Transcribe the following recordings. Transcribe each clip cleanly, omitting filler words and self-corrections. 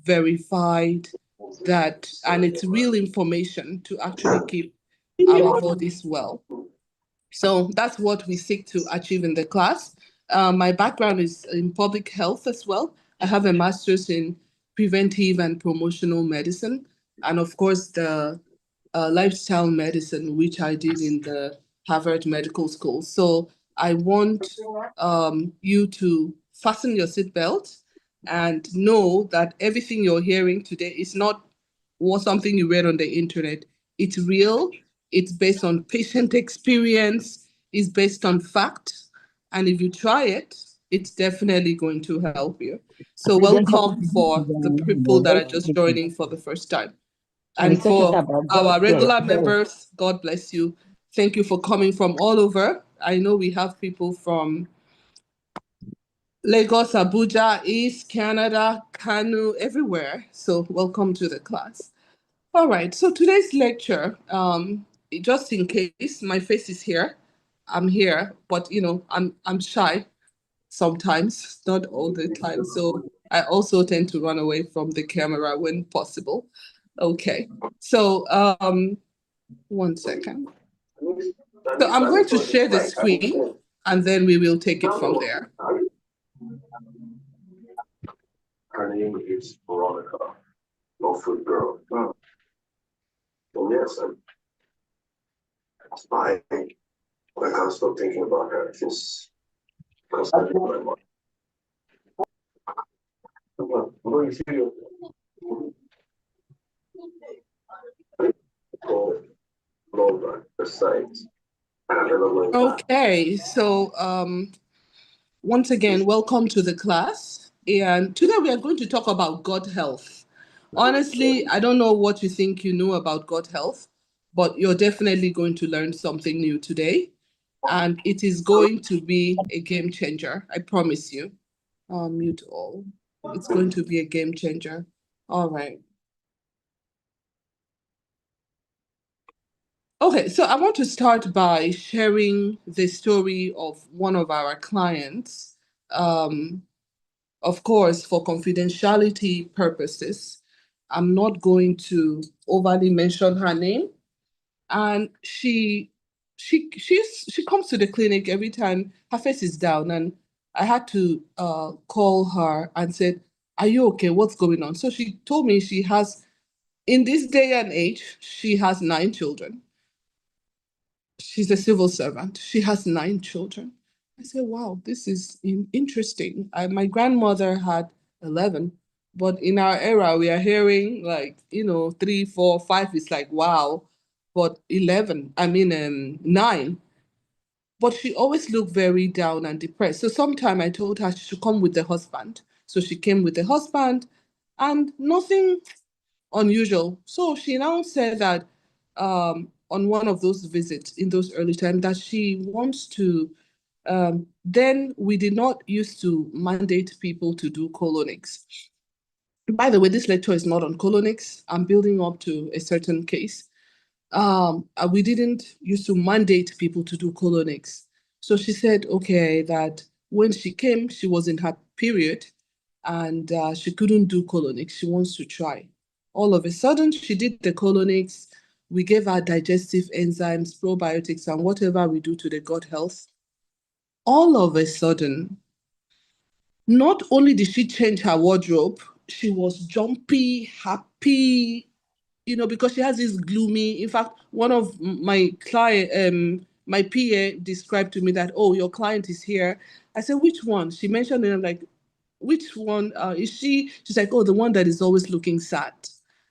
verified, that, and it's real information to actually keep our bodies well. So that's what we seek to achieve in the class. My background is in public health as well. I have a master's in preventive and promotional medicine, and of course, the lifestyle medicine, which I did in the Harvard Medical School. So I want you to fasten your seatbelt and know that everything you're hearing today is not something you read on the internet. It's real. It's based on patient experience. It's based on fact. And if you try it, it's definitely going to help you. So welcome for the people that are just joining for the first time. And for our regular members, God bless you. Thank you for coming from all over. I know we have people from Lagos, Abuja, East Canada, Kanu, everywhere. So welcome to the class. All right, so today's lecture, just in case, my face is here. I'm here, but I'm shy sometimes, not all the time. So I also tend to run away from the camera when possible. Okay, so 1 second. So I'm going to share the screen and then we will take it from there. Her name is Veronica, no food girl. Oh. Well, yes, I can't stop thinking about her. It's constantly in my mind. I'm going to see you. Okay, so once again, welcome to the class. And today we are going to talk about gut health. Honestly, I don't know what you think you know about gut health, but you're definitely going to learn something new today. And it is going to be a game changer, I promise you. Mute all. It's going to be a game changer. All right. Okay, so I want to start by sharing the story of one of our clients. Of course, for confidentiality purposes, I'm not going to overly mention her name. And she comes to the clinic every time her face is down, and I had to call her and said, "Are you okay? What's going on?" So she told me she has, in this day and age, she has 9 children. She's a civil servant. She has 9 children. I said, wow, this is interesting. My grandmother had 11, but in our era, we are hearing like, 3, 4, 5 is like, wow. But 9. But she always looked very down and depressed. So sometime I told her she should come with the husband. So she came with the husband and nothing unusual. So she now said that on one of those visits in those early times that she wants to, then we did not used to mandate people to do colonics. By the way, this lecture is not on colonics. I'm building up to a certain case. We didn't used to mandate people to do colonics. So she said, okay, that when she came, she was in her period and she couldn't do colonics. She wants to try. All of a sudden, she did the colonics. We gave her digestive enzymes, probiotics, and whatever we do to the gut health. All of a sudden, not only did she change her wardrobe, she was jumpy, happy, because she has this gloomy. In fact, one of my client, my PA described to me that, oh, your client is here. I said, which one? She mentioned it. I'm like, which one is she? She's like, oh, the one that is always looking sad.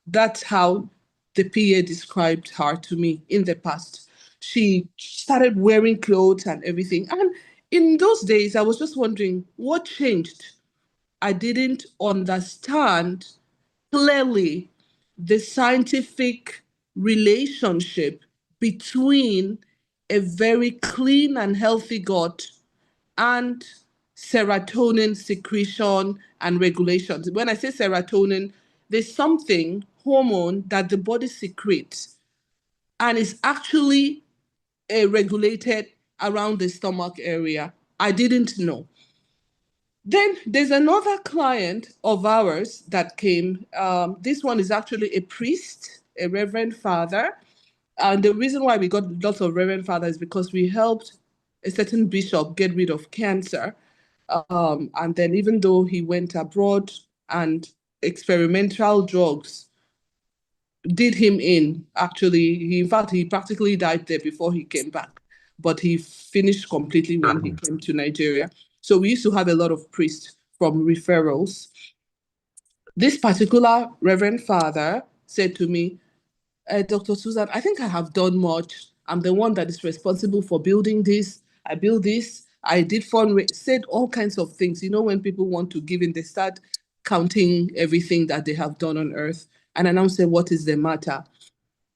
That's how the PA described her to me in the past. She started wearing clothes and everything. And in those days, I was just wondering what changed. I didn't understand clearly the scientific relationship between a very clean and healthy gut and serotonin secretion and regulation. When I say serotonin, there's something, hormone, that the body secretes and is actually regulated around the stomach area. I didn't know. Then there's another client of ours that came. This one is actually a priest, a reverend father. And the reason why we got lots of reverend fathers is because we helped a certain bishop get rid of cancer. And then, even though he went abroad and experimental drugs did him in, actually, in fact, he practically died there before he came back, but he finished completely when he came to Nigeria. So we used to have a lot of priests from referrals. This particular reverend father said to me, Dr. Susan, I think I have done much. I'm the one that is responsible for building this. I built this. I did said all kinds of things. You know, when people want to give in, they start counting everything that they have done on earth. And I now say, what is the matter?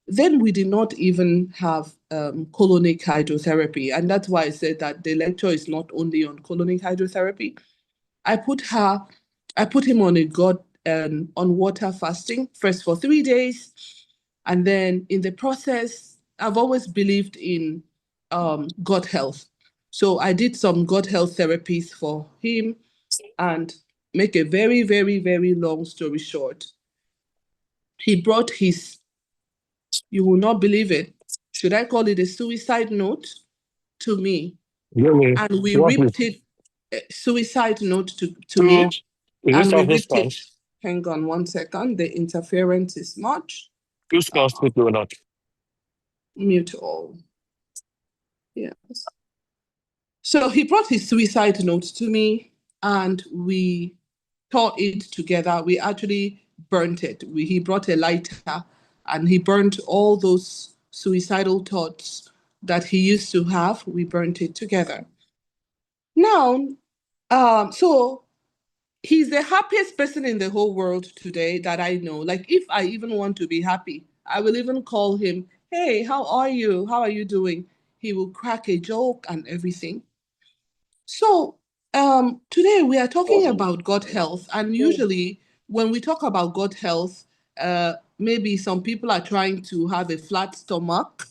Then we did not even have colonic hydrotherapy. And that's why I said that the lecture is not only on colonic hydrotherapy. I put her, I put him on a on water fasting first for 3 days, and then in the process, I've always believed in gut health. So I did some gut health therapies for him, and make a very, very, very long story short, he brought his, you will not believe it, should I call it a suicide note, to me, Really? and we What is ripped it, suicide note to so? me, Is this and we South ripped Spanish? it. Hang on one second. The interference is much. You can speak or not? Mute all. Yes. So he brought his suicide note to me, and we tore it together. We actually burnt it. He brought a lighter, and he burnt all those suicidal thoughts that he used to have. We burnt it together. Now, so he's the happiest person in the whole world today that I know. Like, if I even want to be happy, I will even call him, hey, how are you? How are you doing? He will crack a joke and everything. So, today we are talking about gut health. And usually, when we talk about gut health, maybe some people are trying to have a flat stomach,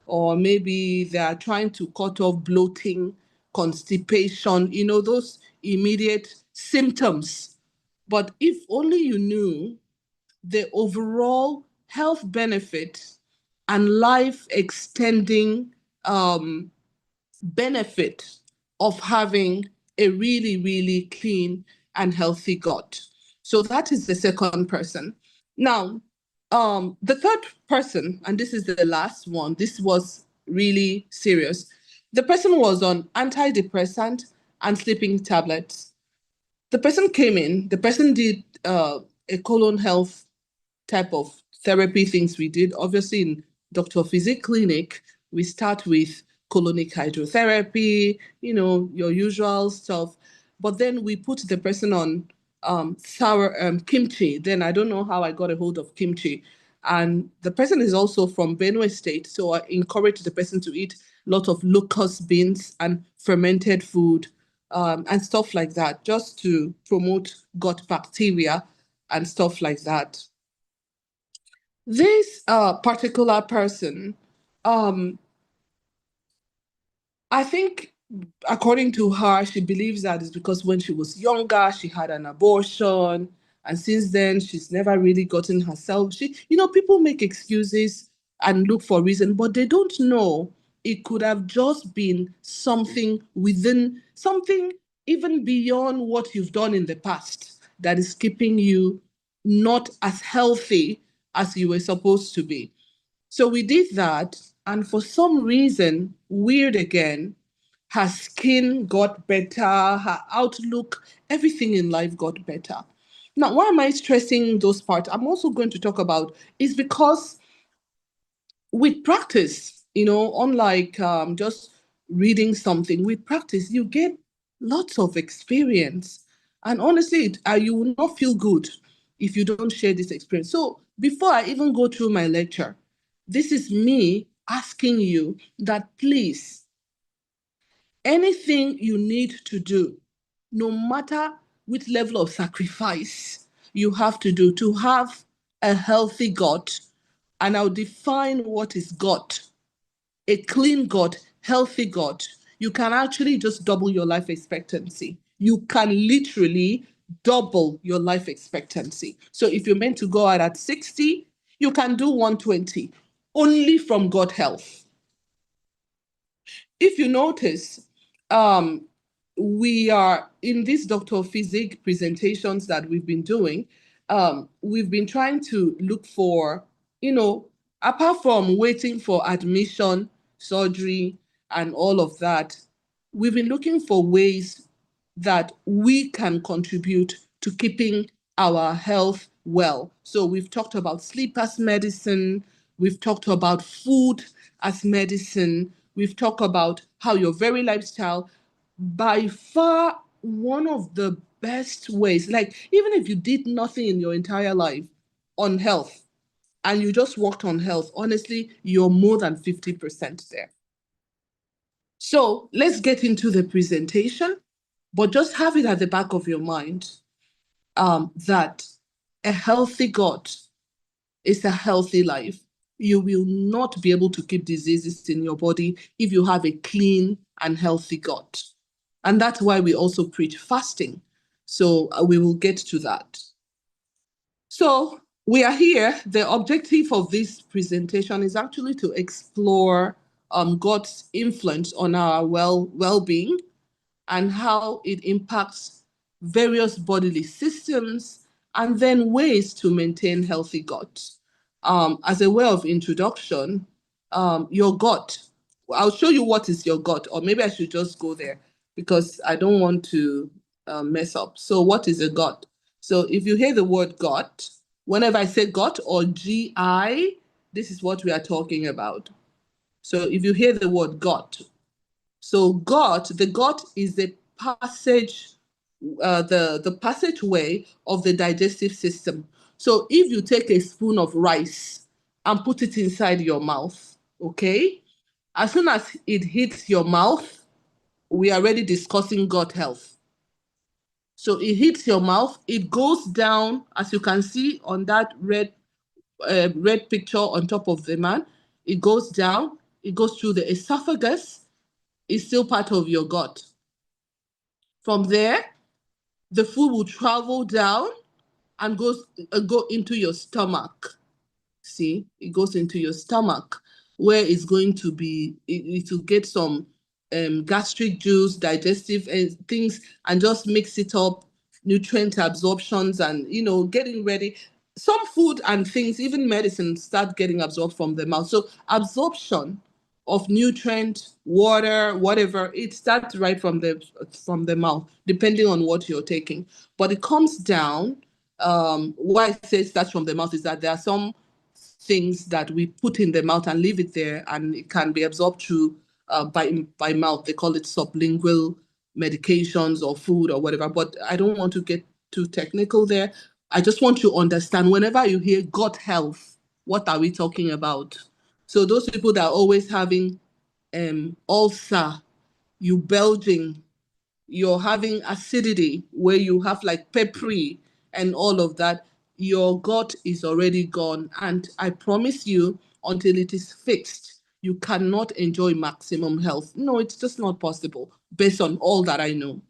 or maybe they are trying to cut off bloating, constipation, those immediate symptoms. But if only you knew the overall health benefit and life extending benefit of having a really, really clean and healthy gut. So that is the second person. Now, the third person, and this is the last one, this was really serious. The person was on antidepressant and sleeping tablets. The person came in, the person did a colon health type of therapy things we did. Obviously, in Dr. Physic Clinic, we start with colonic hydrotherapy, your usual stuff. But then we put the person on sour kimchi. Then I don't know how I got a hold of kimchi. And the person is also from Benue State. So I encourage the person to eat a lot of locust beans and fermented food, and stuff like that, just to promote gut bacteria and stuff like that. This particular person, um, I think, according to her, she believes that it's because when she was younger, she had an abortion, and since then, she's never really gotten herself. People make excuses and look for reason, but they don't know it could have just been something within something even beyond what you've done in the past that is keeping you not as healthy as you were supposed to be. So we did that, and for some reason, weird again, her skin got better, her outlook, everything in life got better. Now, why am I stressing those parts? I'm also going to talk about is because with practice, unlike just reading something, with practice, you get lots of experience. And honestly, you will not feel good if you don't share this experience. So before I even go through my lecture, this is me asking you that please, anything you need to do, no matter which level of sacrifice you have to do to have a healthy gut, and I'll define what is gut. A clean gut, healthy gut, you can actually just double your life expectancy you can literally double your life expectancy. So if you're meant to go out at 60, you can do 120 only from gut health. If you notice, um, we are in these Dr. Physic presentations that we've been doing, we've been trying to look for, apart from waiting for admission, surgery, and all of that, we've been looking for ways that we can contribute to keeping our health well. So we've talked about sleep as medicine, we've talked about food as medicine, we've talked about how your very lifestyle, by far one of the best ways, like even if you did nothing in your entire life on health and you just worked on health, honestly, you're more than 50% there. So let's get into the presentation, but just have it at the back of your mind that a healthy gut is a healthy life. You will not be able to keep diseases in your body if you have a clean and healthy gut. And that's why we also preach fasting. So we will get to that. So we are here. The objective of this presentation is actually to explore God's influence on our well-being and how it impacts various bodily systems, and then ways to maintain healthy gut. As a way of introduction, your gut, I'll show you what is your gut, or maybe I should just go there because I don't want to mess up. So what is a gut? So if you hear the word gut, whenever I say gut or GI, this is what we are talking about. So if you hear the word gut, so the gut is the passage, the passageway of the digestive system. So if you take a spoon of rice and put it inside your mouth, okay, as soon as it hits your mouth, we are already discussing gut health. So it hits your mouth, it goes down, as you can see on that red picture on top of the man. It goes down, it goes through the esophagus, it's still part of your gut. From there, the food will travel down and go into your stomach. See, it goes into your stomach where it's going to be, it will get some gastric juice, digestive things, and just mix it up, nutrient absorptions, and getting ready. Some food and things, even medicine, start getting absorbed from the mouth. So absorption of nutrient, water, whatever, it starts right from the mouth, depending on what you're taking. But it comes down. Why I say it starts from the mouth is that there are some things that we put in the mouth and leave it there, and it can be absorbed through by mouth. They call it sublingual medications or food or whatever. But I don't want to get too technical there. I just want you to understand whenever you hear gut health, what are we talking about? So those people that are always having ulcer, you belching, you're having acidity where you have like peppery and all of that, your gut is already gone. And I promise you, until it is fixed, you cannot enjoy maximum health. No, it's just not possible based on all that I know.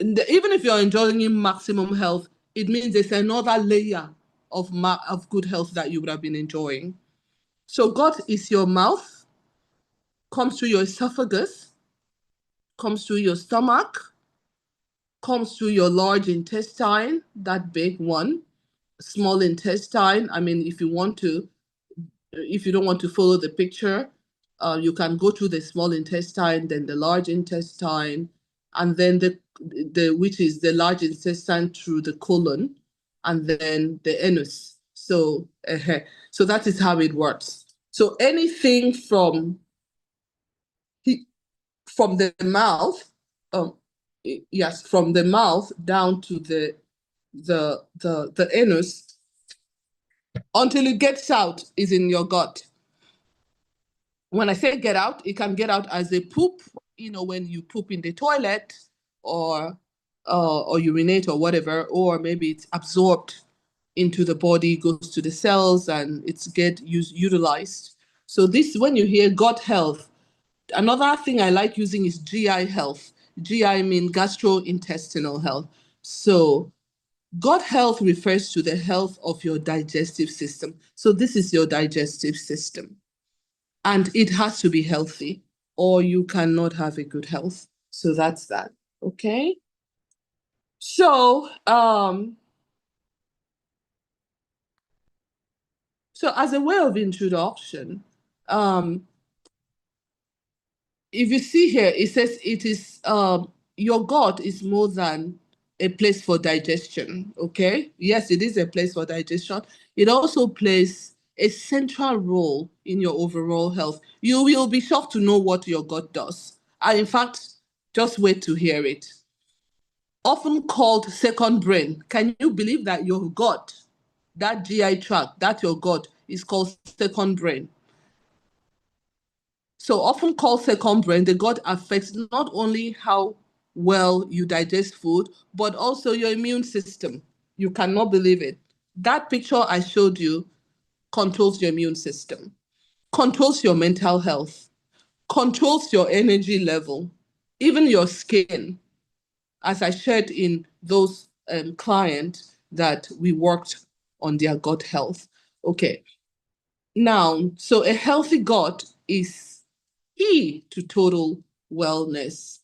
And even if you're enjoying maximum health, it means there's another layer of good health that you would have been enjoying. So gut is your mouth, comes through your esophagus, comes through your stomach, comes through your large intestine, that big one, small intestine. I mean, if you don't want to follow the picture, you can go through the small intestine, then the large intestine, and then which is the large intestine through the colon, and then the anus. So, so that is how it works. So anything from the mouth, um, yes, from the mouth down to the anus until it gets out is in your gut. When I say get out, it can get out as a poop, when you poop in the toilet or urinate or whatever, or maybe it's absorbed into the body, goes to the cells, and it's utilized. So this, when you hear gut health, another thing I like using is GI health. GI mean gastrointestinal health. So gut health refers to the health of your digestive system. So this is your digestive system. And it has to be healthy, or you cannot have a good health. So that's that. Okay. So so as a way of introduction, if you see here, it says it is your gut is more than a place for digestion. Okay. Yes, it is a place for digestion. It also plays a central role in your overall health. You will be shocked to know what your gut does. And in fact, just wait to hear it. Often called second brain. Can you believe that your gut, that GI tract, that your gut is called second brain? So often called second brain, the gut affects not only how well you digest food, but also your immune system. You cannot believe it. That picture I showed you controls your immune system, controls your mental health, controls your energy level, even your skin, as I shared in those clients that we worked on their gut health. Okay. Now, so a healthy gut is key to total wellness.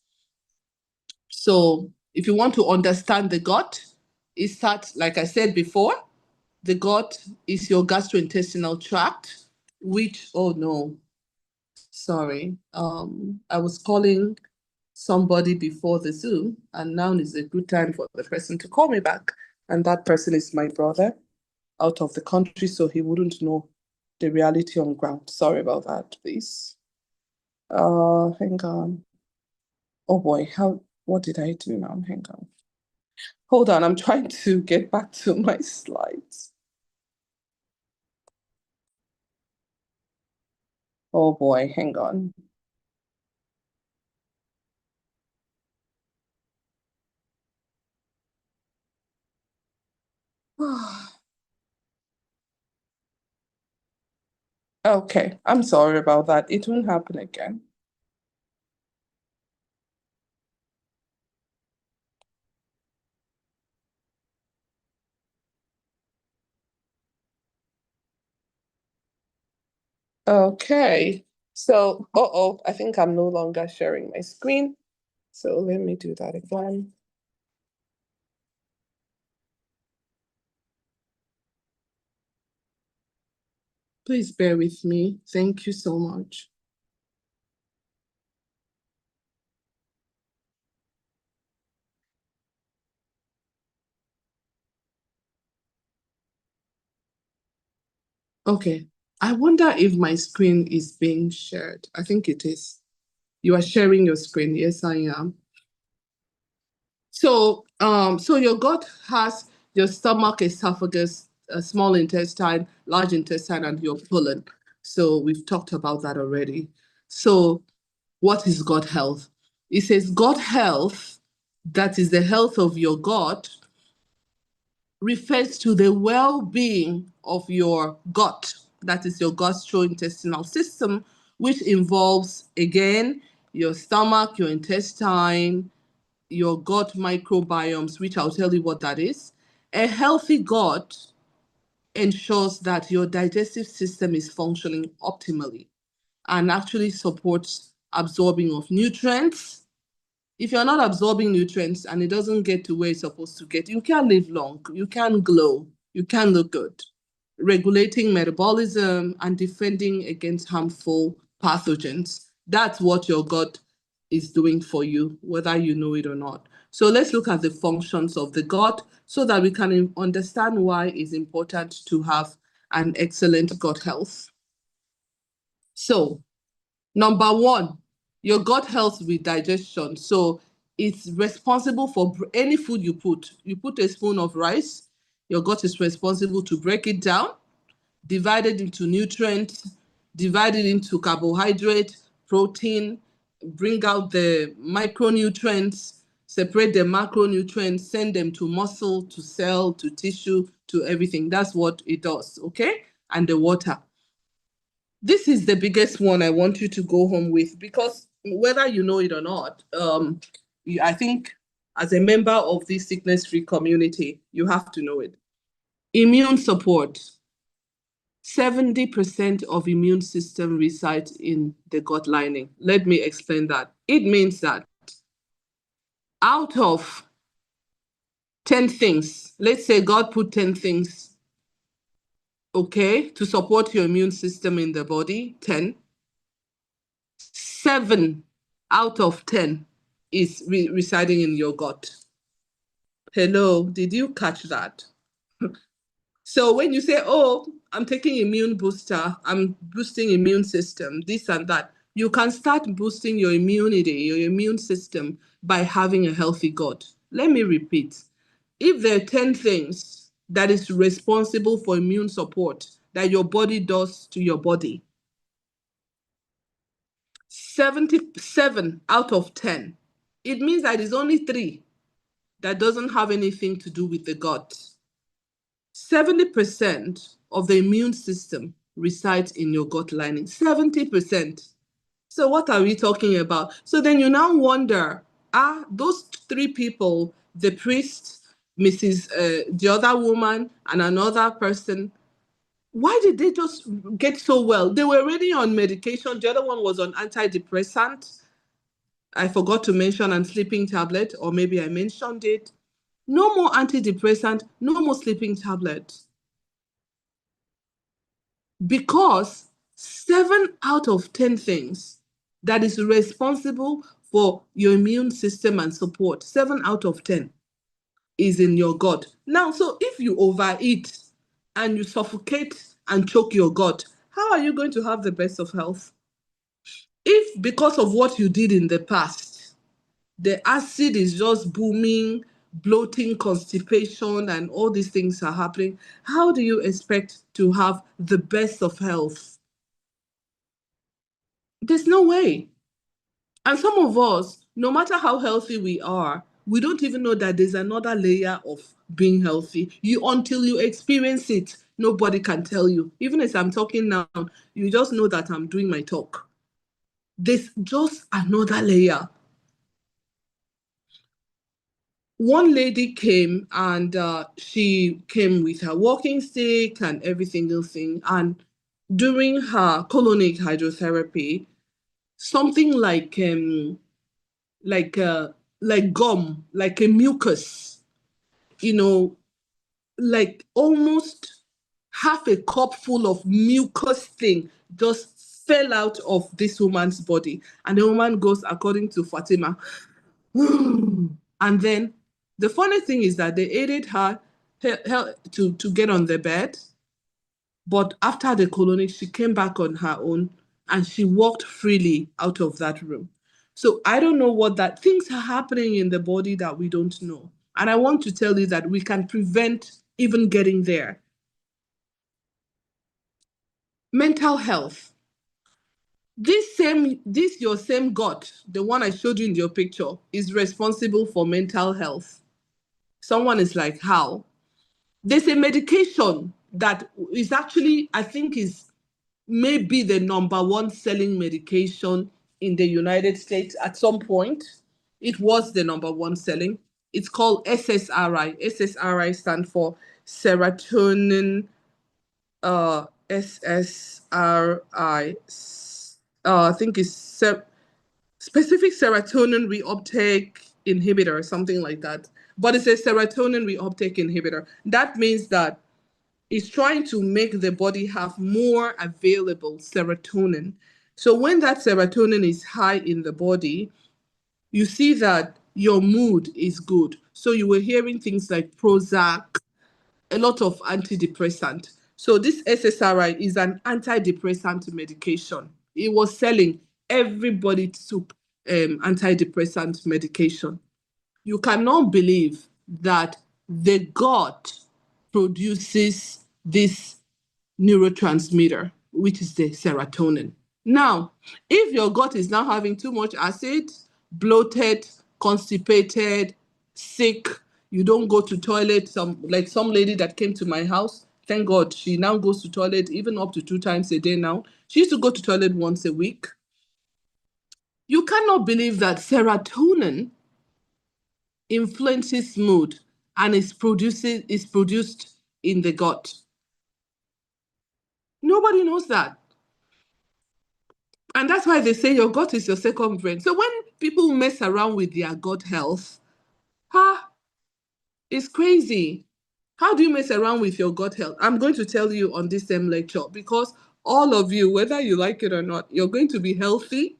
So if you want to understand the gut, it starts, like I said before, the gut is your gastrointestinal tract, which, oh no, sorry. I was calling somebody before the Zoom, and now is a good time for the person to call me back. And that person is my brother out of the country, so he wouldn't know the reality on ground. Sorry about that, please. Hang on. Oh boy, what did I do now? Hang on. Hold on, I'm trying to get back to my slides. Oh boy, hang on. Okay, I'm sorry about that. It won't happen again. Okay, so, I think I'm no longer sharing my screen. So let me do that again. Please bear with me. Thank you so much. Okay, I wonder if my screen is being shared. I think it is. You are sharing your screen. Yes, I am. So, so your gut has your stomach, esophagus, small intestine, large intestine, and your colon. So we've talked about that already. So what is gut health? It says gut health, that is the health of your gut, refers to the well-being of your gut, that is your gastrointestinal system, which involves, again, your stomach, your intestine, your gut microbiomes, which I'll tell you what that is. A healthy gut ensures that your digestive system is functioning optimally and actually supports absorbing of nutrients. If you're not absorbing nutrients and it doesn't get to where it's supposed to get, you can't live long, you can't glow, you can't look good. Regulating metabolism and defending against harmful pathogens. That's what your gut is doing for you, whether you know it or not. So let's look at the functions of the gut so that we can understand why it's important to have an excellent gut health. So number one, your gut helps with digestion. So it's responsible for any food you put. You put a spoon of rice, your gut is responsible to break it down, divide it into nutrients, divide it into carbohydrate, protein, bring out the micronutrients, separate the macronutrients, send them to muscle, to cell, to tissue, to everything. That's what it does, okay? And the water. This is the biggest one I want you to go home with, because whether you know it or not, I think as a member of this sickness-free community, you have to know it. Immune support. 70% of immune system resides in the gut lining. Let me explain that. It means that out of 10 things, let's say God put 10 things, okay, to support your immune system in the body, 10, 7 out of 10 is residing in your gut. Hello, did you catch that? So when you say, oh, I'm taking immune booster, I'm boosting immune system, this and that, you can start boosting your immunity, your immune system by having a healthy gut. Let me repeat. If there are 10 things that is responsible for immune support that your body does to your body, 77 out of 10, it means that it's only 3 that doesn't have anything to do with the gut. 70% of the immune system resides in your gut lining. 70%. So what are we talking about? So then you now wonder, are those 3 people, the priest, the other woman, and another person, why did they just get so well? They were already on medication. The other one was on antidepressant. I forgot to mention, and sleeping tablet, or maybe I mentioned it. No more antidepressant, no more sleeping tablet. Because 7 out of 10 things that is responsible for your immune system and support, 7 out of 10 is in your gut. Now, so if you overeat and you suffocate and choke your gut, how are you going to have the best of health? If because of what you did in the past, the acid is just booming, bloating, constipation, and all these things are happening, how do you expect to have the best of health? There's no way. And some of us, no matter how healthy we are, we don't even know that there's another layer of being healthy. Until you experience it, nobody can tell you. Even as I'm talking now, you just know that I'm doing my talk. There's just another layer. One lady came, and she came with her walking stick and every single thing. And during her colonic hydrotherapy, something like gum, like a mucus, you know, like almost half a cup full of mucus thing just fell out of this woman's body. And the woman goes, according to Fatima, and then the funny thing is that they aided her to get on the bed. But after the colonic, she came back on her own and she walked freely out of that room. So I don't know what that things are happening in the body that we don't know. And I want to tell you that we can prevent even getting there. Mental health. Your same gut, the one I showed you in your picture, is responsible for mental health. Someone is like, how? There's a medication that is actually, I think, is maybe the number 1 selling medication in the United States at some point. It was the number 1 selling. It's called SSRI. SSRI stands for serotonin, SSRI. I think it's specific serotonin reuptake inhibitor or something like that. But it's a serotonin reuptake inhibitor. That means that it's trying to make the body have more available serotonin. So when that serotonin is high in the body, you see that your mood is good. So you were hearing things like Prozac, a lot of antidepressant. So this SSRI is an antidepressant medication. It was selling. Everybody took antidepressant medication. You cannot believe that the gut produces this neurotransmitter, which is the serotonin. Now, if your gut is now having too much acid, bloated, constipated, sick, you don't go to toilet, some lady that came to my house, thank God, she now goes to toilet even up to 2 times a day now. She used to go to toilet once a week. You cannot believe that serotonin influences mood, and is produced in the gut. Nobody knows that. And that's why they say your gut is your second brain. So when people mess around with their gut health, it's crazy. How do you mess around with your gut health? I'm going to tell you on this same lecture, because all of you, whether you like it or not, you're going to be healthy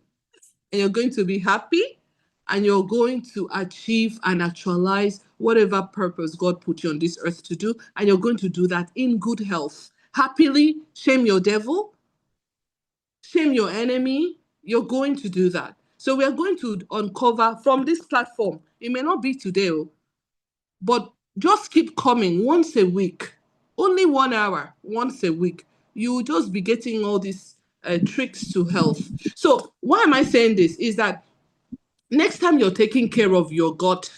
and you're going to be happy and you're going to achieve and actualize whatever purpose God put you on this earth to do. And you're going to do that in good health. Happily, shame your devil, shame your enemy. You're going to do that. So we are going to uncover from this platform. It may not be today, but just keep coming once a week, only 1 hour once a week. You will just be getting all these tricks to health. So why am I saying this? Is that next time you're taking care of your gut,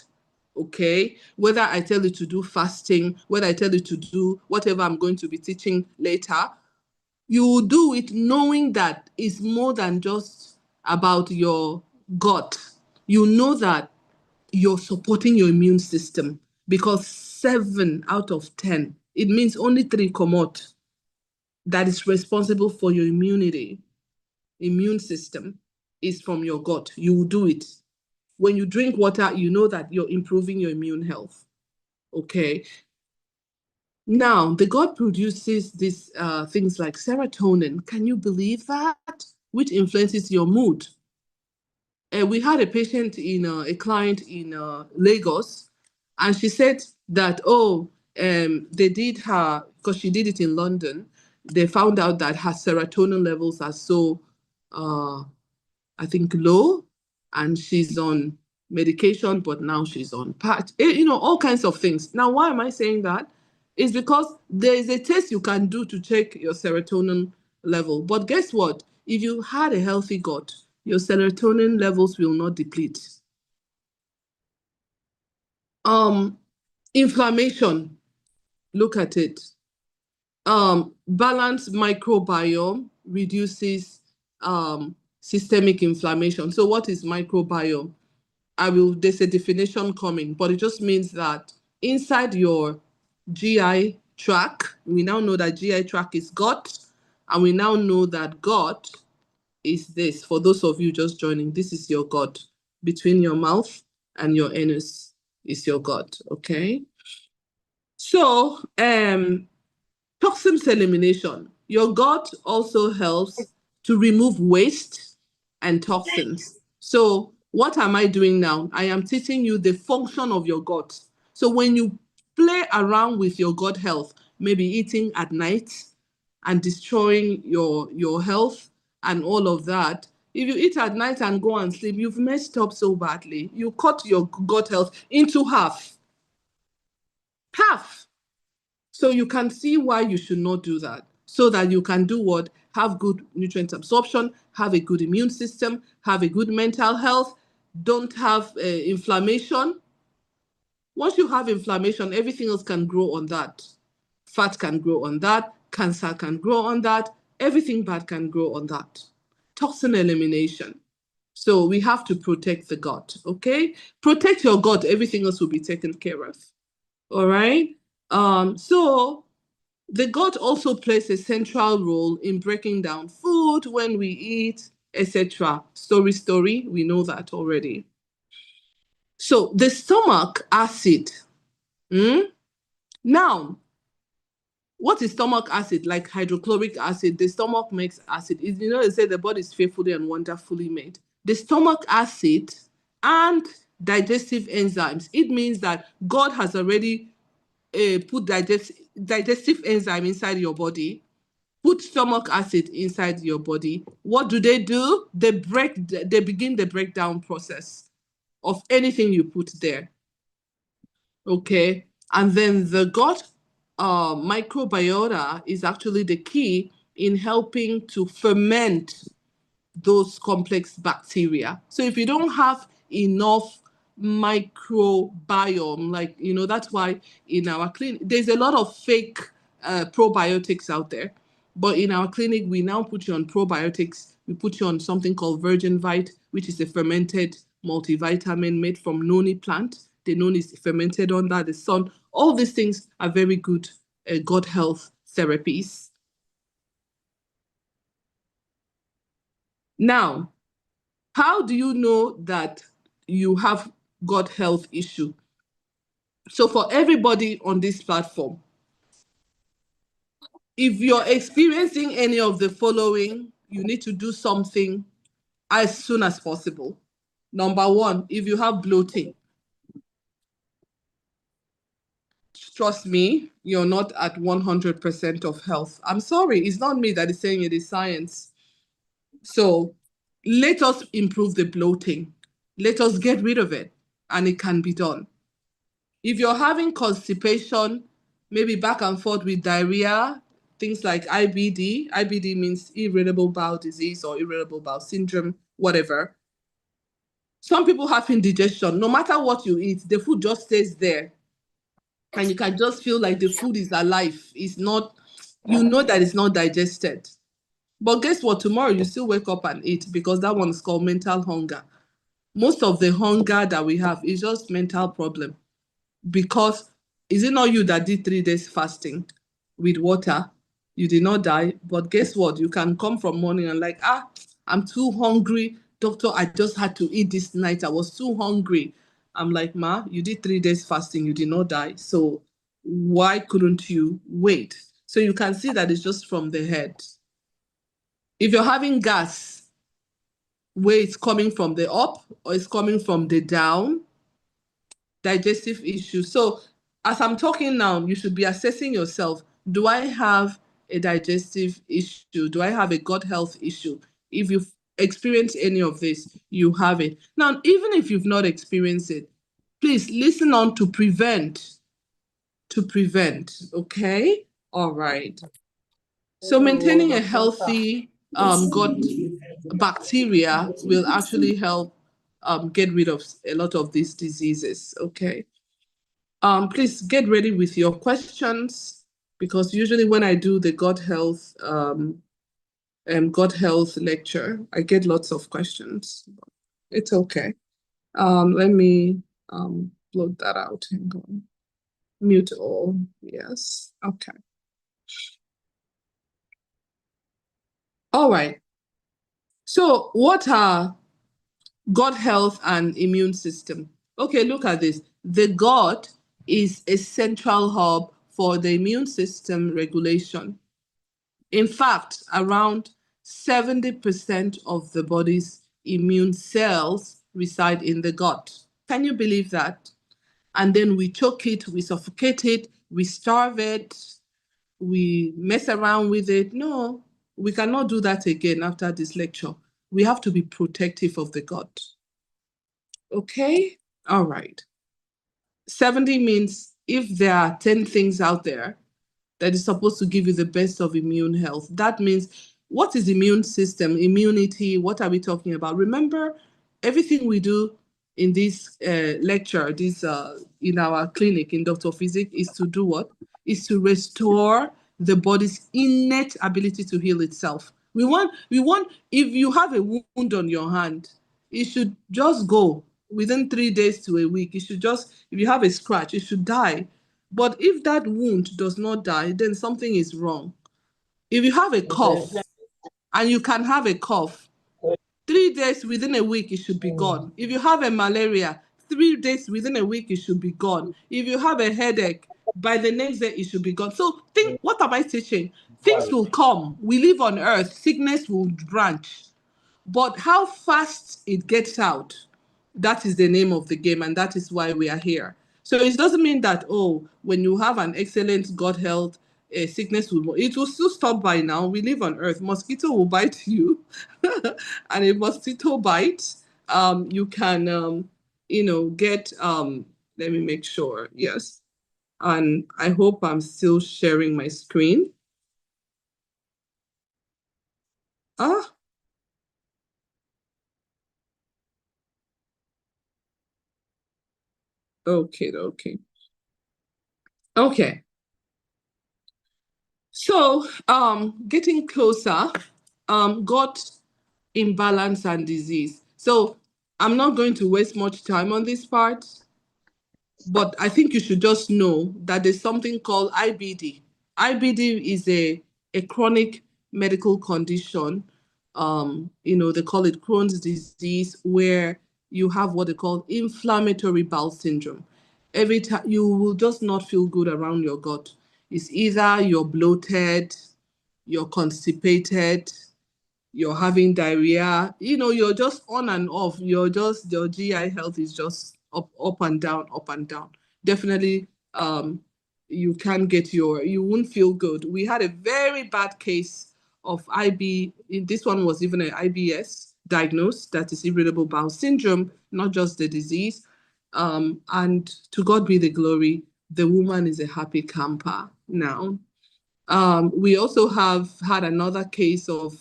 okay, whether I tell you to do fasting, whether I tell you to do whatever I'm going to be teaching later, you will do it knowing that it's more than just about your gut. You know that you're supporting your immune system, because 7 out of 10, it means only 3 come out that is responsible for your immune system is from your gut. You will do it. When you drink water, you know that you're improving your immune health. Okay. Now, the gut produces these things like serotonin. Can you believe that? Which influences your mood. We had a patient a client in Lagos, and she said that, they did her, because she did it in London, they found out that her serotonin levels are so, I think, low, and she's on medication, but now she's on patch, all kinds of things. Now, why am I saying that? It's because there is a test you can do to check your serotonin level. But guess what? If you had a healthy gut, your serotonin levels will not deplete. Inflammation, look at it. Balanced microbiome reduces systemic inflammation. So what is microbiome? There's a definition coming, but it just means that inside your GI tract, we now know that GI tract is gut, and we now know that gut is this. For those of you just joining, this is your gut. Between your mouth and your anus is your gut, okay? So, toxins elimination. Your gut also helps to remove waste and toxins. So what am I doing now? I am teaching you the function of your gut. So when you play around with your gut health, maybe eating at night and destroying your health and all of that, if you eat at night and go and sleep, you've messed up so badly. You cut your gut health into half. Half. So you can see why you should not do that, so that you can do what? Have good nutrient absorption, have a good immune system, have a good mental health, don't have inflammation. Once you have inflammation, everything else can grow on that. Fat can grow on that, cancer can grow on that, everything bad can grow on that. Toxin elimination. So we have to protect the gut, okay? Protect your gut, everything else will be taken care of. All right? So the gut also plays a central role in breaking down food when we eat, etc. Story, we know that already. So the stomach acid. Now, what is stomach acid? Like hydrochloric acid, the stomach makes acid. They say the body is fearfully and wonderfully made. The stomach acid and digestive enzymes. It means that God has already put digestive enzyme inside your body, put stomach acid inside your body. What do? They begin the breakdown process of anything you put there. Okay. And then the gut microbiota is actually the key in helping to ferment those complex bacteria. So if you don't have enough microbiome, that's why in our clinic, there's a lot of fake probiotics out there. But in our clinic, we now put you on probiotics. We put you on something called Virgin Vite, which is a fermented multivitamin made from noni plant. They know it's fermented under the sun. All these things are very good gut health therapies. Now, how do you know that you have gut health issue? So for everybody on this platform, if you're experiencing any of the following, you need to do something as soon as possible. Number one, if you have bloating, trust me, you're not at 100% of health. I'm sorry, it's not me that is saying it, is science. So let us improve the bloating. Let us get rid of it, and it can be done. If you're having constipation, maybe back and forth with diarrhea, things like IBD, IBD means irritable bowel disease or irritable bowel syndrome, whatever. Some people have indigestion. No matter what you eat, the food just stays there. And you can just feel like the food is alive. It's not, you know that it's not digested. But guess what? Tomorrow you still wake up and eat, because that one is called mental hunger. Most of the hunger that we have is just mental problem. Because is it not you that did 3 days fasting with water? You did not die. But guess what? You can come from morning and like, I'm too hungry. Doctor, I just had to eat this night. I was too hungry. I'm like, Ma, you did 3 days fasting. You did not die. So why couldn't you wait? So you can see that it's just from the head. If you're having gas, where it's coming from the up or it's coming from the down, digestive issues. So as I'm talking now, you should be assessing yourself. Do I have a digestive issue? Do I have a gut health issue? If you've experienced any of this, you have it. Now, even if you've not experienced it, please listen on to prevent. To prevent, okay? All right. So maintaining a healthy gut bacteria will actually help get rid of a lot of these diseases, okay? Please get ready with your questions, because usually when I do the gut health lecture, I get lots of questions. It's okay. Let me block that out. Hang on. Mute all. Yes. Okay. All right. So what are gut health and immune system? Okay, look at this. The gut is a central hub for the immune system regulation. In fact, around 70% of the body's immune cells reside in the gut. Can you believe that? And then we choke it, we suffocate it, we starve it, we mess around with it. No, we cannot do that again after this lecture. We have to be protective of the gut. Okay? All right. 70 means if there are 10 things out there that is supposed to give you the best of immune health. That means, what is immune system, immunity? What are we talking about? Remember, everything we do in this lecture, in our clinic in Dr. Physic, is to do what? Is to restore the body's innate ability to heal itself. We want, if you have a wound on your hand, it should just go within 3 days to a week. It should just, if you have a scratch, it should die. But if that wound does not die, then something is wrong. If you have a cough, and you can have a cough, 3 days within a week, it should be gone. If you have a malaria, 3 days within a week, it should be gone. If you have a headache, by the next day, it should be gone. So think, what am I teaching? Things will come. We live on earth. Sickness will branch. But how fast it gets out, that is the name of the game, and that is why we are here. So it doesn't mean that, oh, when you have an excellent gut health, sickness will, it will still stop by now. We live on earth. Mosquito will bite you. And if mosquito bites, you can, get, let me make sure. Yes. And I hope I'm still sharing my screen. Ah, okay, okay. Okay. So, getting closer, gut imbalance and disease. So, I'm not going to waste much time on this part. but I think you should just know that there's something called IBD. IBD is a chronic medical condition. They call it Crohn's disease, where you have what they call inflammatory bowel syndrome. Every time you will just not feel good around your gut. It's either you're bloated, you're constipated, you're having diarrhea, you're just on and off. Your GI health is just up and down, up and down. Definitely, you won't feel good. We had a very bad case of IB. This one was even an IBS diagnosed, that is irritable bowel syndrome, not just the disease. And to God be the glory, the woman is a happy camper now. We also have had another case of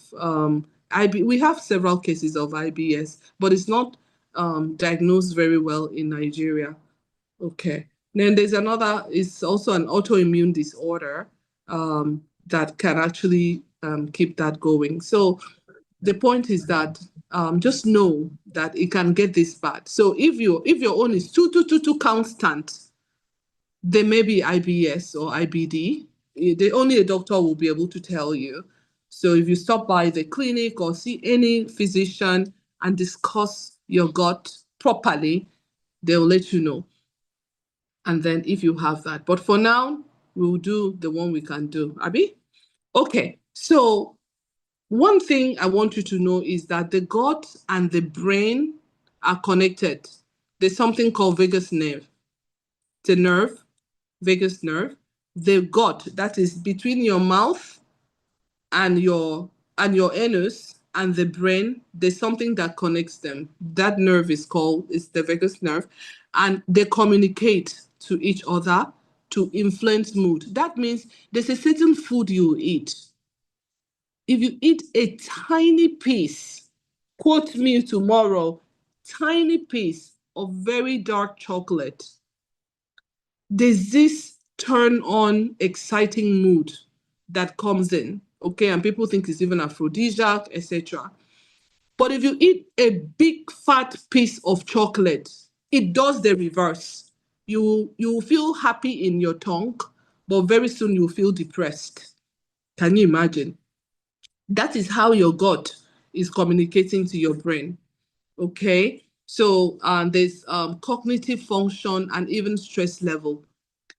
we have several cases of IBS, but it's not diagnosed very well in Nigeria. Okay. Then there's another, it's also an autoimmune disorder that can actually keep that going. So the point is that just know that it can get this bad. So if your own is too constant, there may be IBS or IBD. Only a doctor will be able to tell you. So if you stop by the clinic or see any physician and discuss your gut properly, they'll let you know. And then if you have that. But for now, we'll do the one we can do. Abby? Okay. So one thing I want you to know is that the gut and the brain are connected. There's something called vagus nerve. The nerve, vagus nerve. The gut, that is between your mouth and your anus and the brain, there's something that connects them. That nerve is the vagus nerve, and they communicate to each other to influence mood. That means there's a certain food you eat. If you eat a tiny piece, quote me tomorrow, tiny piece of very dark chocolate, there's this turn on exciting mood that comes in, okay, and people think it's even aphrodisiac, etc. But if you eat a big fat piece of chocolate, it does the reverse. You will feel happy in your tongue, but very soon you'll feel depressed. Can you imagine? That is how your gut is communicating to your brain. Okay, so there's cognitive function and even stress level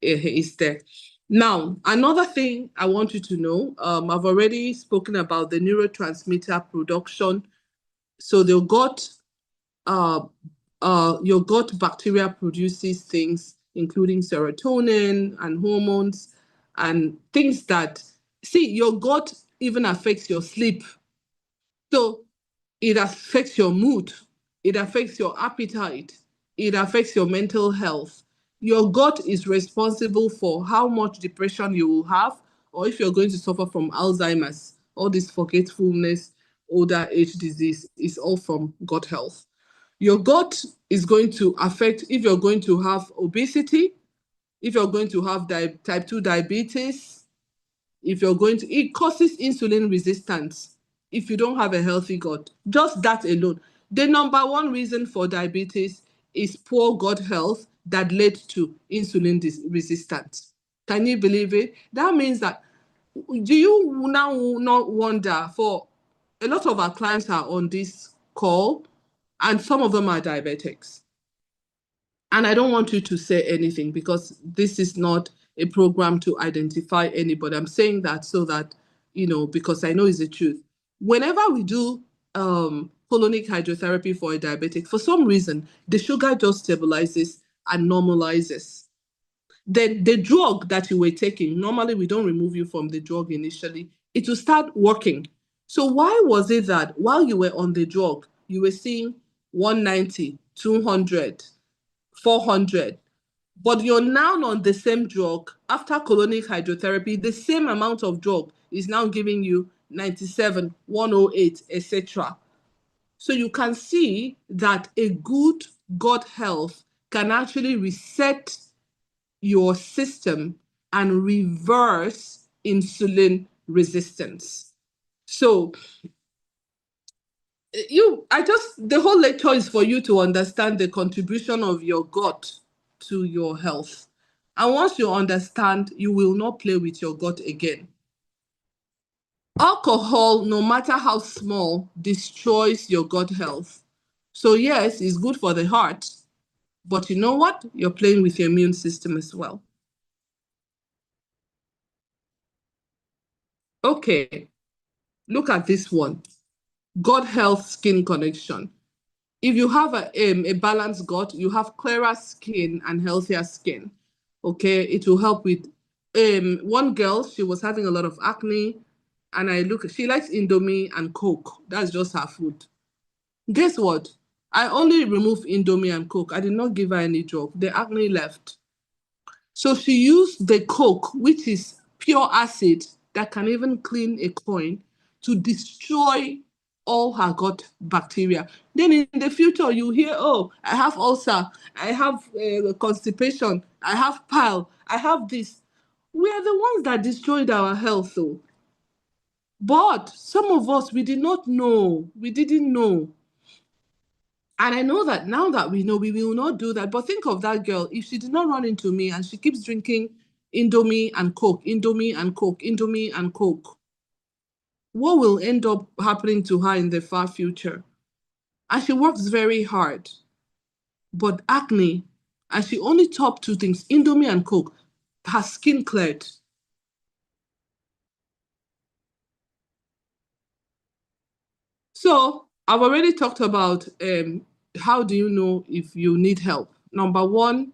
is there. Now, another thing I want you to know, I've already spoken about the neurotransmitter production. So uh, your gut bacteria produces things including serotonin and hormones and things that, see, your gut even affects your sleep. So it affects your mood, it affects your appetite, it affects your mental health. Your gut is responsible for how much depression you will have, or if you're going to suffer from Alzheimer's, all this forgetfulness, older age disease is all from gut health. Your gut is going to affect if you're going to have obesity, if you're going to have type 2 diabetes, if you're going to, it causes insulin resistance if you don't have a healthy gut. Just that alone. The number one reason for diabetes is poor gut health that led to insulin resistance. Can you believe it? That means that, do you now not wonder, for a lot of our clients are on this call and some of them are diabetics. And I don't want you to say anything because this is not a program to identify anybody. I'm saying that so that, because I know it's the truth. Whenever we do colonic hydrotherapy for a diabetic, for some reason, the sugar just stabilizes and normalizes. Then the drug that you were taking, normally we don't remove you from the drug initially, it will start working. So why was it that while you were on the drug, you were seeing 190, 200, 400, but you're now on the same drug after colonic hydrotherapy, the same amount of drug is now giving you 97, 108, etc. So you can see that a good gut health can actually reset your system and reverse insulin resistance. So the whole lecture is for you to understand the contribution of your gut to your health. And once you understand, you will not play with your gut again. Alcohol, no matter how small, destroys your gut health. So, yes, it's good for the heart, but you know what? You're playing with your immune system as well. Okay, look at this one. Gut health skin connection. If you have a balanced gut, you have clearer skin and healthier skin. Okay, it will help with one girl, she was having a lot of acne, and she likes Indomie and Coke. That's just her food. Guess what? I only removed Indomie and Coke. I did not give her any drug. The acne left. So she used the Coke, which is pure acid that can even clean a coin, to destroy all her gut bacteria. Then in the future, you hear, oh, I have ulcer, I have constipation, I have pile, I have this. We are the ones that destroyed our health, though. But some of us, we did not know. We didn't know. And I know that now that we know, we will not do that. But think of that girl. If she did not run into me and she keeps drinking Indomie and Coke, Indomie and Coke, Indomie and Coke, what will end up happening to her in the far future? And she works very hard. But acne, and she only topped two things, Indomie and Coke, her skin cleared. So I've already talked about how do you know if you need help? Number one,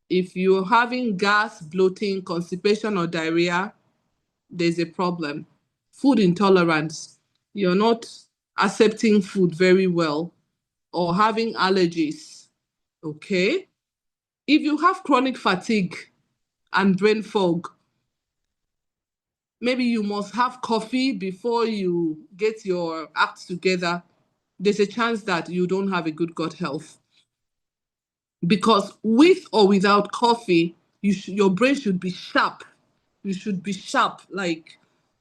if you're having gas, bloating, constipation, or diarrhea, there's a problem. Food intolerance, you're not accepting food very well, or having allergies. Okay. If you have chronic fatigue and brain fog, maybe you must have coffee before you get your act together. There's a chance that you don't have a good gut health. Because with or without coffee, your brain should be sharp. You should be sharp, like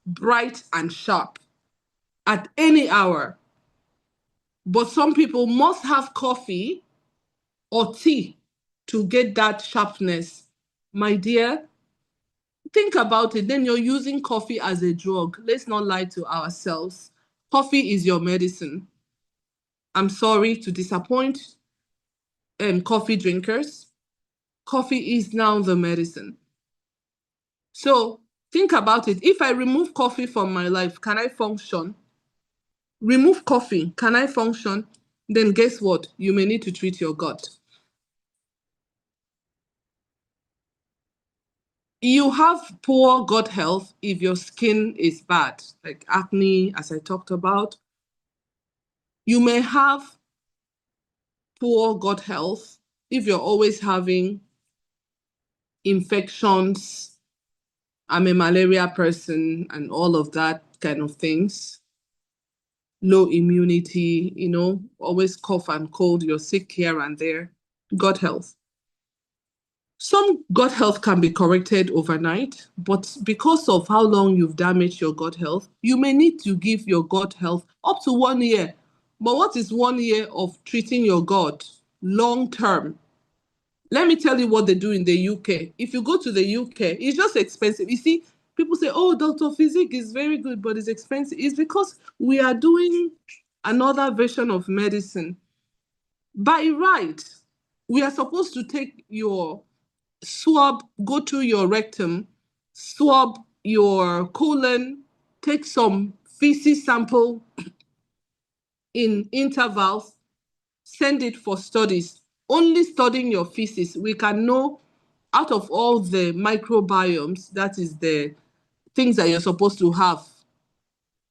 bright and sharp at any hour. But some people must have coffee or tea to get that sharpness. My dear, think about it. Then you're using coffee as a drug. Let's not lie to ourselves. Coffee is your medicine. I'm sorry to disappoint coffee drinkers. Coffee is now the medicine. So think about it. If I remove coffee from my life, can I function? Remove coffee, can I function? Then guess what? You may need to treat your gut. You have poor gut health if your skin is bad, like acne, as I talked about. You may have poor gut health if you're always having infections. I'm a malaria person and all of that kind of things. Low immunity, always cough and cold, you're sick here and there. Gut health. Some gut health can be corrected overnight, but because of how long you've damaged your gut health, you may need to give your gut health up to 1 year. But what is 1 year of treating your gut long term? Let me tell you what they do in the UK. If you go to the UK, it's just expensive. You see, people say, oh, Dr. Physic is very good, but it's expensive. It's because we are doing another version of medicine. By right, we are supposed to take your swab, go to your rectum, swab your colon, take some feces sample in intervals, send it for studies. Only studying your feces, we can know out of all the microbiomes, that is the things that you're supposed to have,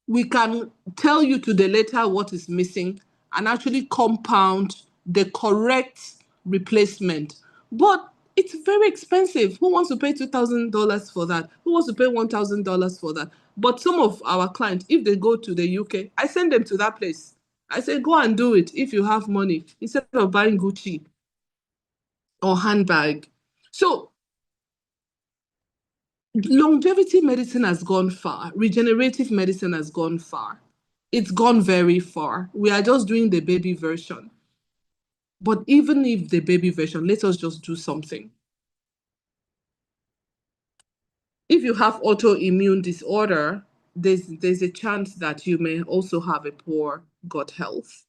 we can tell you to the letter what is missing and actually compound the correct replacement. But it's very expensive. Who wants to pay $2,000 for that? Who wants to pay $1,000 for that? But some of our clients, if they go to the UK, I send them to that place. I say, go and do it if you have money, instead of buying Gucci or handbag. So longevity medicine has gone far. Regenerative medicine has gone far. It's gone very far. We are just doing the baby version. But even if the baby version, let us just do something. If you have autoimmune disorder, there's a chance that you may also have a poor gut health.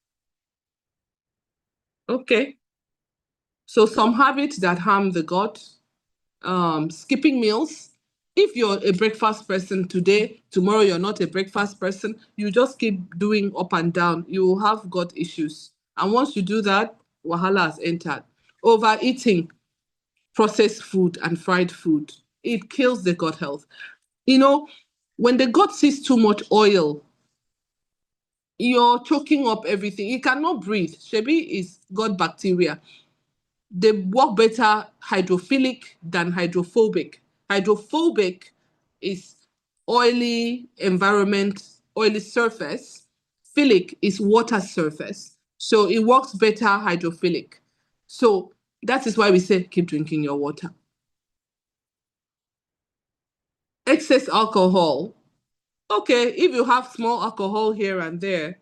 Okay. So some habits that harm the gut, skipping meals. If you're a breakfast person today, tomorrow you're not a breakfast person, you just keep doing up and down, you will have gut issues. And once you do that, wahala has entered. Overeating processed food and fried food, it kills the gut health. When the gut sees too much oil, you're choking up everything. It cannot breathe. Shebi is gut bacteria. They work better hydrophilic than hydrophobic. Hydrophobic is oily environment, oily surface. Philic is water surface. So it works better hydrophilic. So that is why we say keep drinking your water. Excess alcohol. Okay, if you have small alcohol here and there,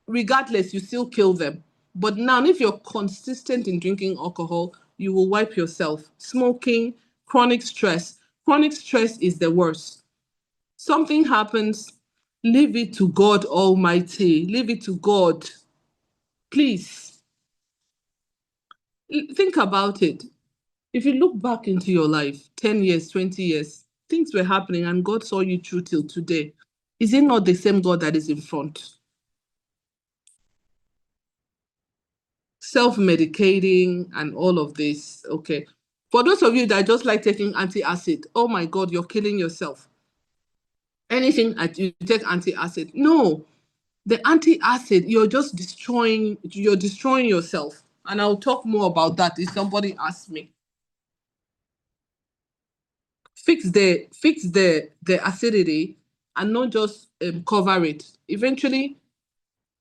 regardless, you still kill them. But now, if you're consistent in drinking alcohol, you will wipe yourself. Smoking, chronic stress. Chronic stress is the worst. Something happens, leave it to God Almighty. Leave it to God. Please, think about it. If you look back into your life, 10 years, 20 years, things were happening and God saw you through till today. Is it not the same God that is in front? Self-medicating and all of this. Okay. For those of you that just like taking anti-acid, oh my God, you're killing yourself. Anything that you take anti-acid. No, the anti-acid, you're destroying yourself. And I'll talk more about that if somebody asks me. Fix the acidity and not just cover it. Eventually,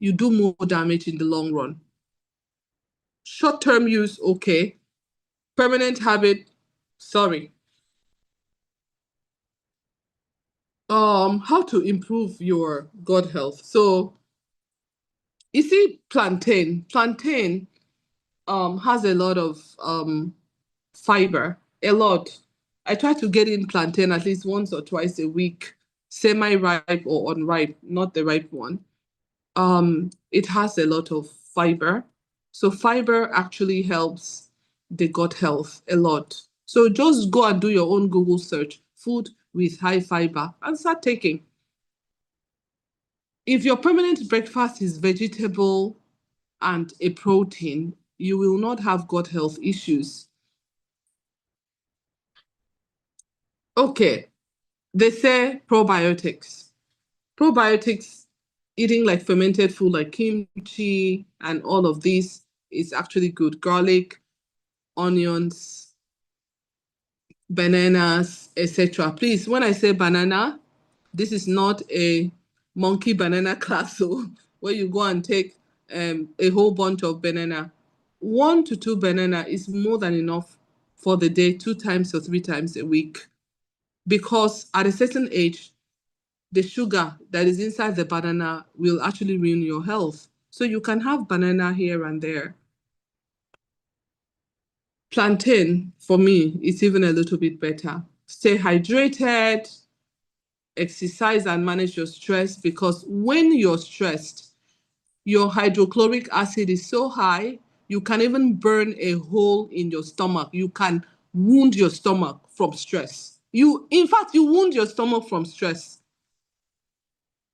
you do more damage in the long run. Short-term use, okay. Permanent habit, sorry. How to improve your gut health. So you see, plantain has a lot of fiber, a lot. I try to get in plantain at least once or twice a week, semi-ripe or unripe, not the ripe one. It has a lot of fiber. So fiber actually helps the gut health a lot. So just go and do your own Google search, food with high fiber, and start taking. If your permanent breakfast is vegetable and a protein, you will not have gut health issues. Okay, they say probiotics. Probiotics, eating like fermented food like kimchi and all of this is actually good. Garlic, onions, bananas, etc. Please, when I say banana, this is not a monkey banana class, so where you go and take a whole bunch of banana. 1 to 2 banana is more than enough for the day, 2 times or 3 times a week. Because at a certain age, the sugar that is inside the banana will actually ruin your health. So you can have banana here and there. Plantain, for me, is even a little bit better. Stay hydrated, exercise and manage your stress, because when you're stressed, your hydrochloric acid is so high, you can even burn a hole in your stomach. You can wound your stomach from stress. In fact, you wound your stomach from stress.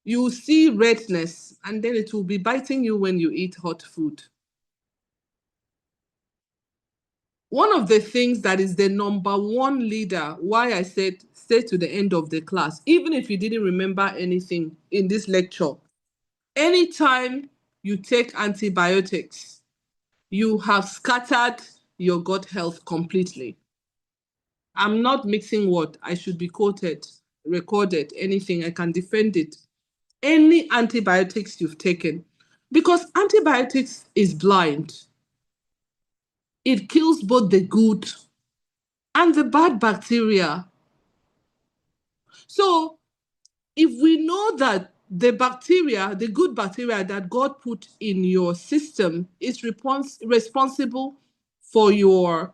You will see redness, and then it will be biting you when you eat hot food. One of the things that is the number one leader, why I said stay to the end of the class, even if you didn't remember anything in this lecture, anytime you take antibiotics, you have scattered your gut health completely. I'm not mixing what I should be quoted, recorded, anything. I can defend it. Any antibiotics you've taken, because antibiotics is blind. It kills both the good and the bad bacteria. So if we know that the bacteria, the good bacteria that God put in your system is responsible for your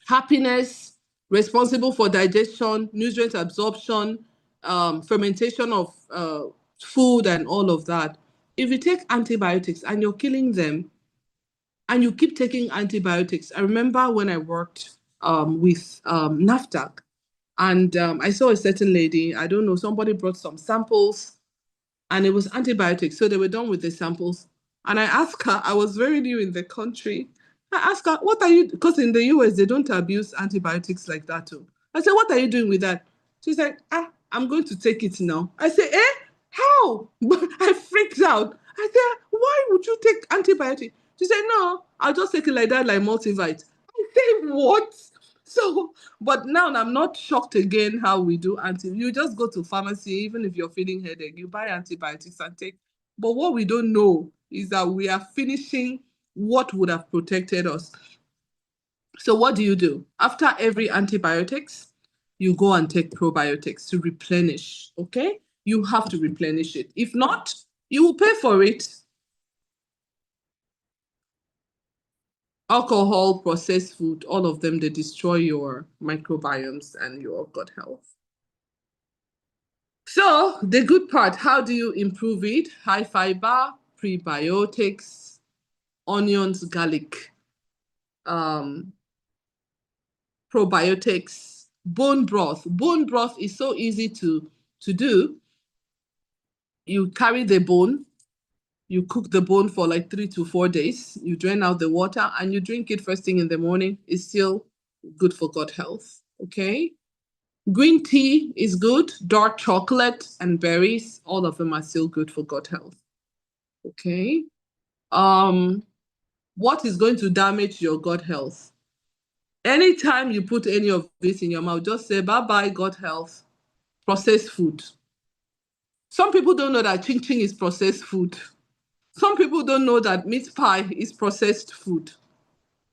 happiness, responsible for digestion, nutrient absorption, fermentation of food, and all of that. If you take antibiotics and you're killing them, and you keep taking antibiotics, I remember when I worked with NAFDAC, and I saw a certain lady, I don't know, somebody brought some samples and it was antibiotics. So they were done with the samples. And I asked her, I was very new in the country. I asked her, what are you, because in the US, they don't abuse antibiotics like that too. I said, what are you doing with that? She said, I'm going to take it now. I said, how? I freaked out. I said, why would you take antibiotics? She said, no, I'll just take it like that, like multivite. I said, what? So, but now I'm not shocked again how we do you just go to pharmacy, even if you're feeling headache, you buy antibiotics and take. But what we don't know is that we are finishing what would have protected us. So what do you do? After every antibiotics, you go and take probiotics to replenish, okay? You have to replenish it. If not, you will pay for it. Alcohol, processed food, all of them, they destroy your microbiomes and your gut health. So the good part, how do you improve it? High fiber, prebiotics, onions, garlic, probiotics, bone broth. Bone broth is so easy to do. You carry the bone, you cook the bone for like 3 to 4 days, you drain out the water and you drink it first thing in the morning. It's still good for gut health, okay? Green tea is good, dark chocolate and berries, all of them are still good for gut health, okay? What is going to damage your gut health? Anytime you put any of this in your mouth, just say bye-bye gut health. Processed food. Some people don't know that ching ching is processed food. Some people don't know that meat pie is processed food.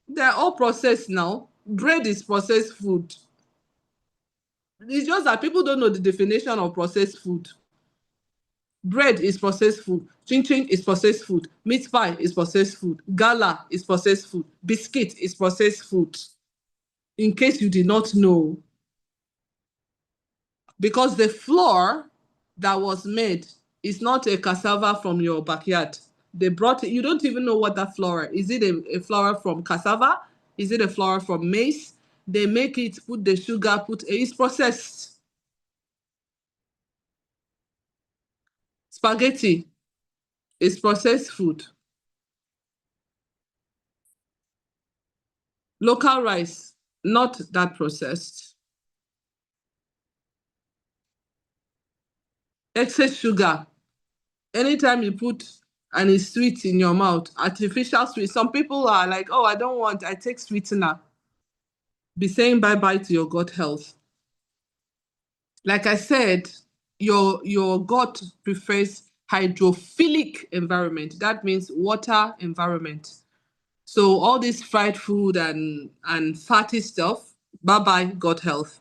They're all processed now. Bread is processed food. It's just that people don't know the definition of processed food. Bread is processed food. Chin chin is processed food. Meat pie is processed food. Gala is processed food. Biscuit is processed food. In case you did not know. Because the flour that was made is not a cassava from your backyard. They brought it, you don't even know what that flour is. It a flour from cassava? Is it a flour from maize? They make it, put the sugar, it's processed. Spaghetti is processed food. Local rice, not that processed. Excess sugar. Anytime you put and it's sweet in your mouth, artificial sweet. Some people are like, oh, I take sweetener. Be saying bye-bye to your gut health. Like I said, your gut prefers hydrophilic environment. That means water environment. So all this fried food and fatty stuff, bye-bye gut health.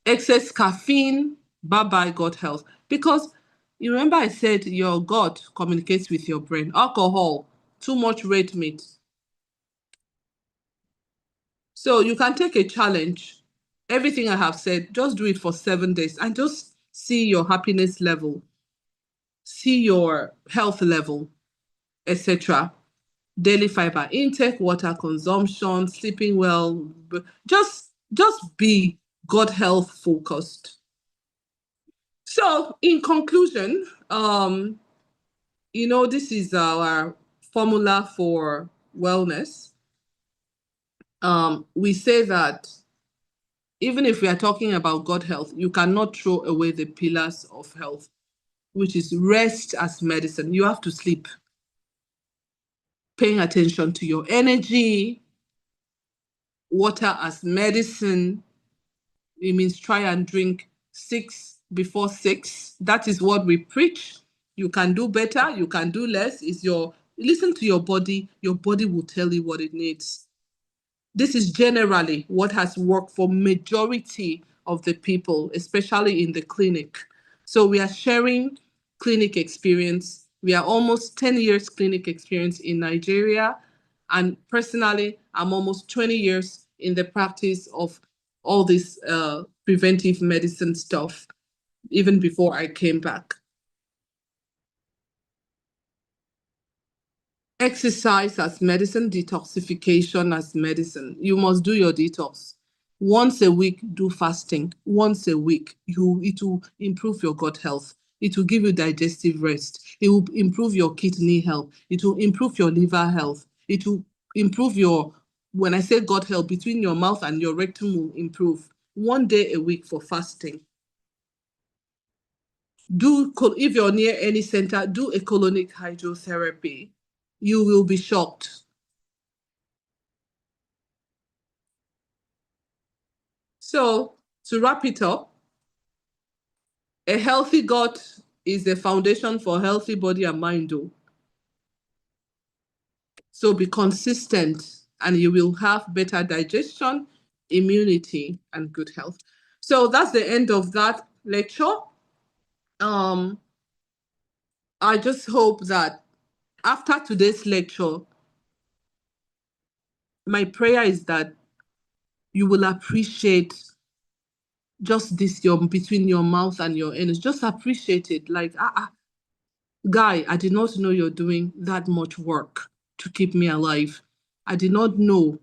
Excess caffeine, bye-bye gut health. Because you remember I said your gut communicates with your brain. Alcohol, too much red meat. So you can take a challenge. Everything I have said, just do it for 7 days and just see your happiness level, see your health level, etc. Daily fiber intake, water consumption, sleeping well. Just be gut health focused. So in conclusion, this is our formula for wellness. We say that even if we are talking about gut health, you cannot throw away the pillars of health, which is rest as medicine. You have to sleep, paying attention to your energy, water as medicine. It means try and drink 6 before 6. That is what we preach. You can do better, you can do less. Listen to your body. Your body will tell you what it needs. This is generally what has worked for majority of the people, especially in the clinic. So we are sharing clinic experience. We are almost 10 years clinic experience in Nigeria. And personally, I'm almost 20 years in the practice of all this preventive medicine stuff, even before I came back. Exercise as medicine, detoxification as medicine. You must do your detox. Once a week, do fasting. Once a week, it will improve your gut health. It will give you digestive rest. It will improve your kidney health. It will improve your liver health. It will improve your, when I say gut health, between your mouth and your rectum will improve. 1 day a week for fasting. If you're near any center, do a colonic hydrotherapy. You will be shocked. So to wrap it up, a healthy gut is the foundation for healthy body and mind. So be consistent and you will have better digestion, immunity, and good health. So that's the end of that lecture. I just hope that after today's lecture, my prayer is that you will appreciate just this between your mouth and your anus. Just appreciate it. Like, guy, I did not know you're doing that much work to keep me alive. I did not know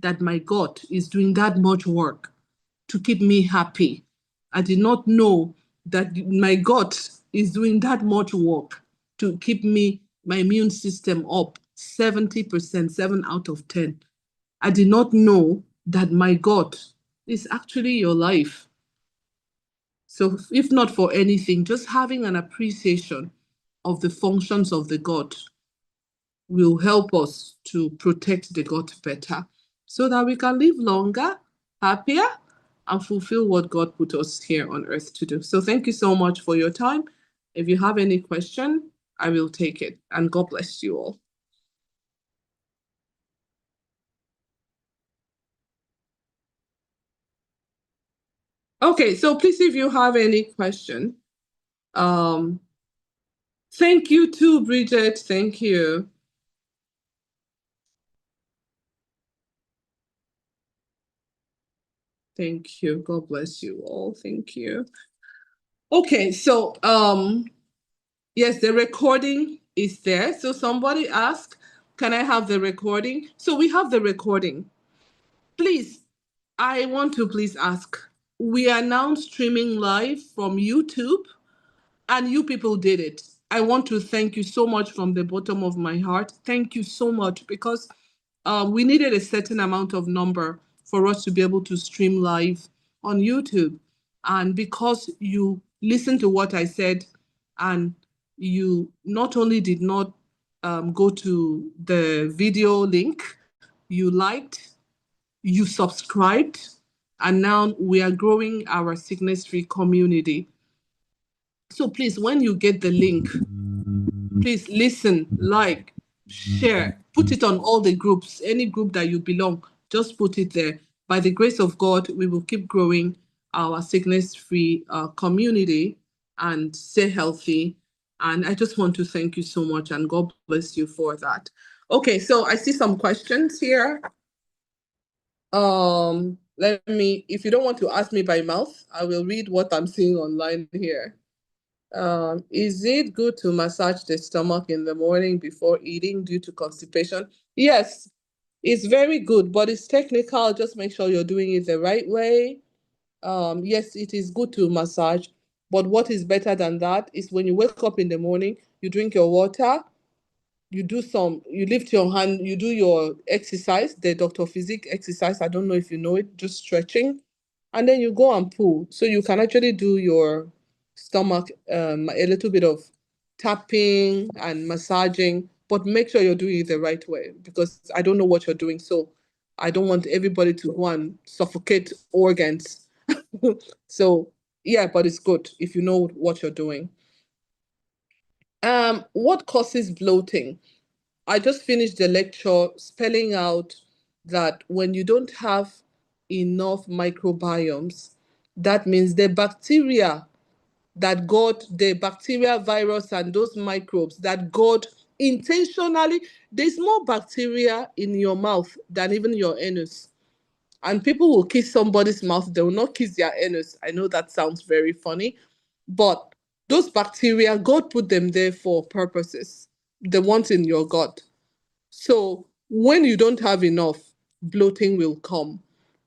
that my gut is doing that much work to keep me happy. I did not know that my gut is doing that much work to keep my immune system up 70%, 7 out of 10. I did not know that my gut is actually your life. So if not for anything, just having an appreciation of the functions of the gut will help us to protect the gut better so that we can live longer, happier, and fulfill what God put us here on earth to do. So thank you so much for your time. If you have any question, I will take it. And God bless you all. Okay, so please, if you have any question, thank you too, Bridget. Thank you. Thank you. God bless you all. Thank you. Okay, so yes, the recording is there. So somebody asked, can I have the recording? So we have the recording. Please, I want to please ask. We are now streaming live from YouTube, and you people did it. I want to thank you so much from the bottom of my heart. Thank you so much, because we needed a certain amount of number for us to be able to stream live on YouTube. And because you listened to what I said, and you not only did not go to the video link, you liked, you subscribed, and now we are growing our sickness-free community. So please, when you get the link, please listen, like, share, put it on all the groups, any group that you belong, just put it there. By the grace of God, we will keep growing our sickness-free community and stay healthy. And I just want to thank you so much, and God bless you for that. Okay, so I see some questions here. If you don't want to ask me by mouth, I will read what I'm seeing online here. Is it good to massage the stomach in the morning before eating due to constipation? Yes, it's very good, but it's technical. Just make sure you're doing it the right way. Yes, it is good to massage, but what is better than that is when you wake up in the morning, you drink your water, you lift your hand, you do your exercise, the Dr. Physique exercise. I don't know if you know it, just stretching. And then you go and pull. So you can actually do your stomach, a little bit of tapping and massaging, but make sure you're doing it the right way, because I don't know what you're doing. So I don't want everybody to go and suffocate organs. So yeah, but it's good if you know what you're doing. What causes bloating? I just finished the lecture spelling out that when you don't have enough microbiomes, that means the bacteria that God, the bacteria, virus, and those microbes that God intentionally, there's more bacteria in your mouth than even your anus. And people will kiss somebody's mouth, they will not kiss their anus. I know that sounds very funny, but those bacteria, God put them there for purposes, the ones in your gut. So when you don't have enough, bloating will come.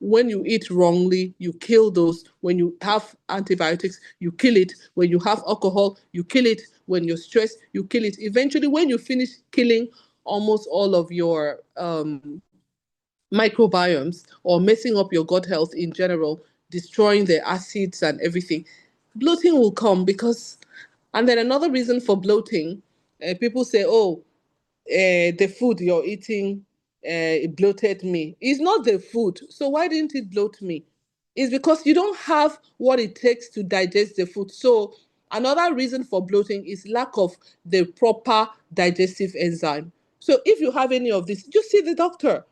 When you eat wrongly, you kill those. When you have antibiotics, you kill it. When you have alcohol, you kill it. When you're stressed, you kill it. Eventually, when you finish killing almost all of your microbiomes or messing up your gut health in general, destroying the acids and everything, bloating will come because, and then another reason for bloating, people say, oh, the food you're eating it bloated me. It's not the food. So why didn't it bloat me? It's because you don't have what it takes to digest the food. So another reason for bloating is lack of the proper digestive enzyme. So if you have any of this, just see the doctor.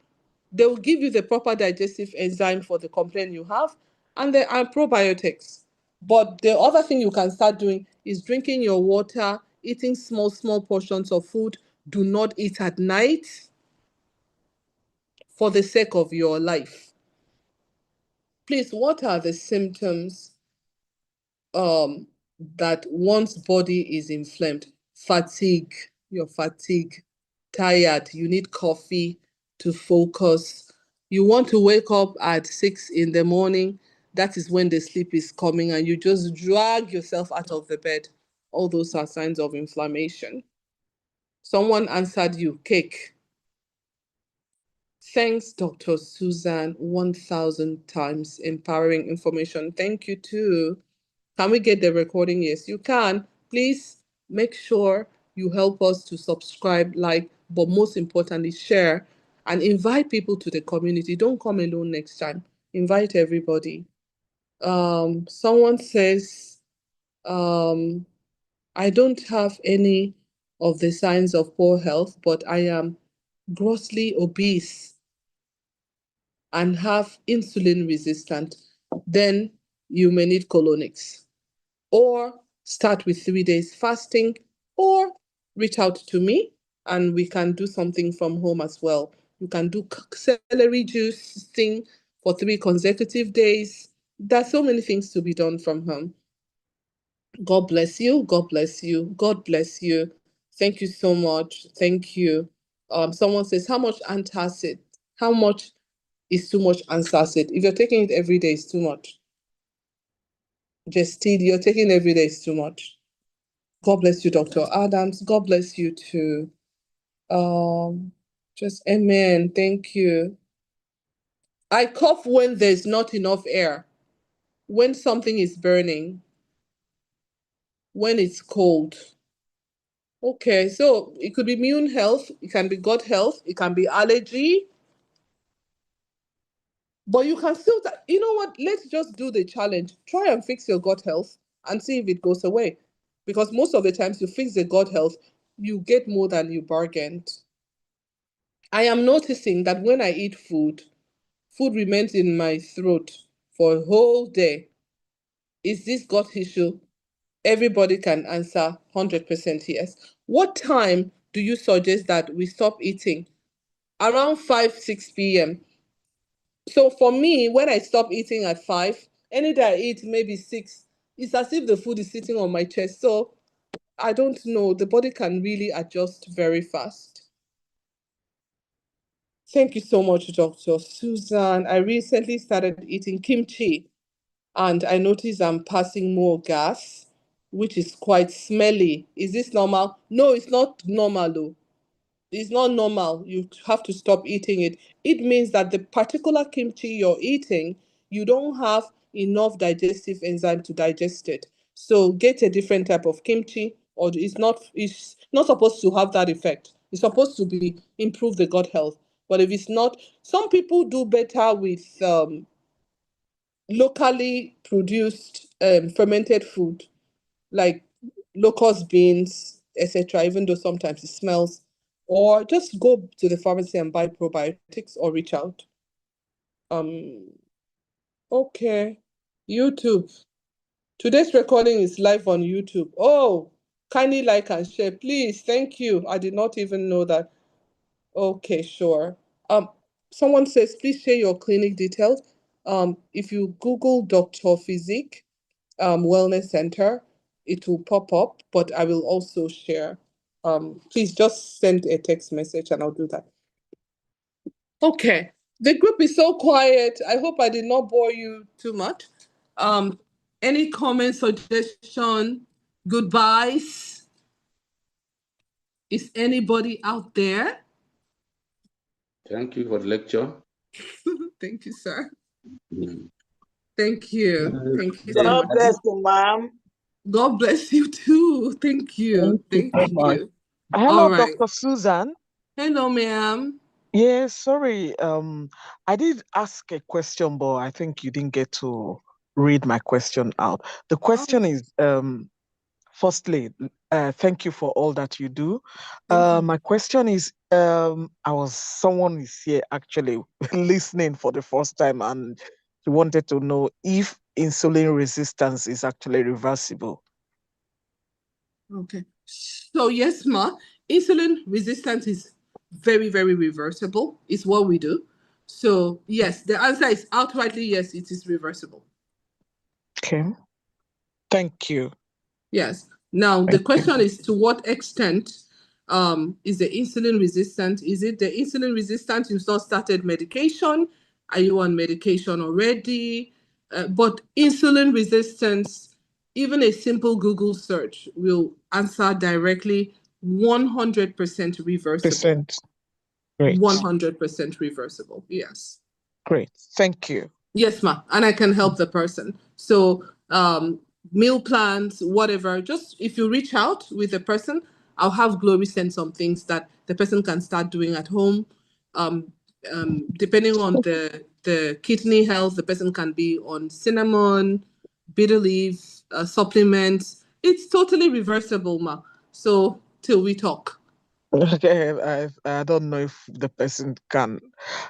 They will give you the proper digestive enzyme for the complaint you have, and there are probiotics. But the other thing you can start doing is drinking your water, eating small, small portions of food. Do not eat at night for the sake of your life. Please, what are the symptoms um that one's body is inflamed? Fatigue, you're fatigued, tired, you need coffee to focus. You want to wake up at 6 in the morning. That is when the sleep is coming and you just drag yourself out of the bed. All those are signs of inflammation. Someone answered you, cake. Thanks, Dr. Susan, 1,000 times empowering information. Thank you too. Can we get the recording? Yes, you can. Please make sure you help us to subscribe, like, but most importantly, share and invite people to the community. Don't come alone next time. Invite everybody. Someone says, I don't have any of the signs of poor health, but I am grossly obese and have insulin resistant, then you may need colonics. Or start with 3 days fasting, or reach out to me and we can do something from home as well. You can do celery juice thing for 3 consecutive days. There's so many things to be done from home. God bless you. God bless you. God bless you. Thank you so much. Thank you. Someone says, how much antacid? How much is too much antacid? If you're taking it every day, it's too much. Gestid, you're taking every day, is too much. God bless you, Dr. Adams. God bless you too. Um, just amen. Thank you. I cough when there's not enough air, when something is burning, when it's cold. Okay, so it could be immune health, it can be gut health, it can be allergy, but you can still, you know what? Let's just do the challenge. Try and fix your gut health and see if it goes away. Because most of the times you fix the gut health, you get more than you bargained. I am noticing that when I eat food, food remains in my throat for a whole day. Is this gut issue? Everybody can answer 100% yes. What time do you suggest that we stop eating? Around 5, 6 p.m. So for me, when I stop eating at 5, any day I eat maybe 6, it's as if the food is sitting on my chest. So I don't know. The body can really adjust very fast. Thank you so much, Dr. Susan. I recently started eating kimchi and I notice I'm passing more gas, which is quite smelly. Is this normal? No, it's not normal though. It's not normal. You have to stop eating it. It means that the particular kimchi you're eating, you don't have enough digestive enzyme to digest it. So get a different type of kimchi, or it's not supposed to have that effect. It's supposed to be improve the gut health. But if it's not, some people do better with locally produced fermented food like locust beans, etc., even though sometimes it smells, or just go to the pharmacy and buy probiotics or reach out. Um, okay. YouTube. Today's recording is live on YouTube. Oh, kindly like and share, please. Thank you. I did not even know that. Okay, sure. Someone says, please share your clinic details. If you Google Dr. Physique, Wellness Center, it will pop up, but I will also share. Please just send a text message and I'll do that. Okay. The group is so quiet. I hope I did not bore you too much. Um, any comments, suggestion, goodbyes? Is anybody out there? Thank you for the lecture. Thank you, sir. Mm. Thank you. Thank you so God much. bless you, ma'am. God bless you too. Thank you. Thank you Thank so much. you. All Hello, right. Dr. Susan. Hello, ma'am. Yeah, sorry. I did ask a question, but I think you didn't get to read my question out. The question Oh, is, firstly, thank you for all that you do. thank you. My question is, someone is here actually listening for the first time, and he wanted to know if insulin resistance is actually reversible. Okay. So yes, ma, insulin resistance is very, very reversible. It's what we do. So yes, the answer is outrightly yes, it is reversible. Okay. Thank you. Yes. Now the Thank you. question is to what extent is the insulin resistant? Is it the insulin resistant? You've not started medication? Are you on medication already? But insulin resistance, even a simple Google search will answer directly 100% reversible. Percent. Great. 100% reversible. Yes. Great. Thank you. Yes, ma. And I can help the person. So, meal plans, whatever, just if you reach out with the person, I'll have Glory send some things that the person can start doing at home. Um, depending on the kidney health, the person can be on cinnamon, bitter leaf, supplements. It's totally reversible, ma. So, till we talk. Okay, I don't know if the person can.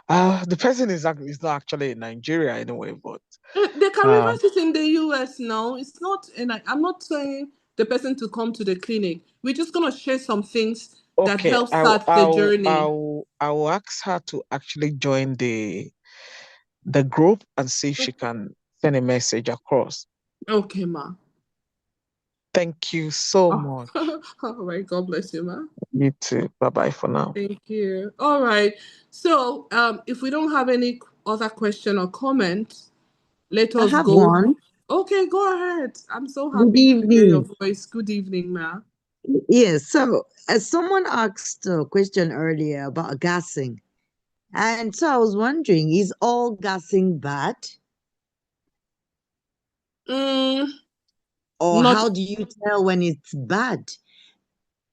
The person is not actually in Nigeria anyway, but They can uh, reverse it in the US now. It's not, and I'm not saying the person to come to the clinic. We're just gonna share some things that okay, help start the journey. I'll ask her to actually join the group and see if she can send a message across. Okay, ma. Thank you so Oh. much. All right. God bless you, ma. You too. Bye bye for now. Thank you. All right. So, if we don't have any other question or comment, let I us have go. one. Okay, go ahead. I'm so Good happy to hear your evening. voice. Good evening, ma. Yes, so as someone asked a question earlier about gassing, and so I was wondering, is all gassing bad? Mm, Or not how do you tell when it's bad?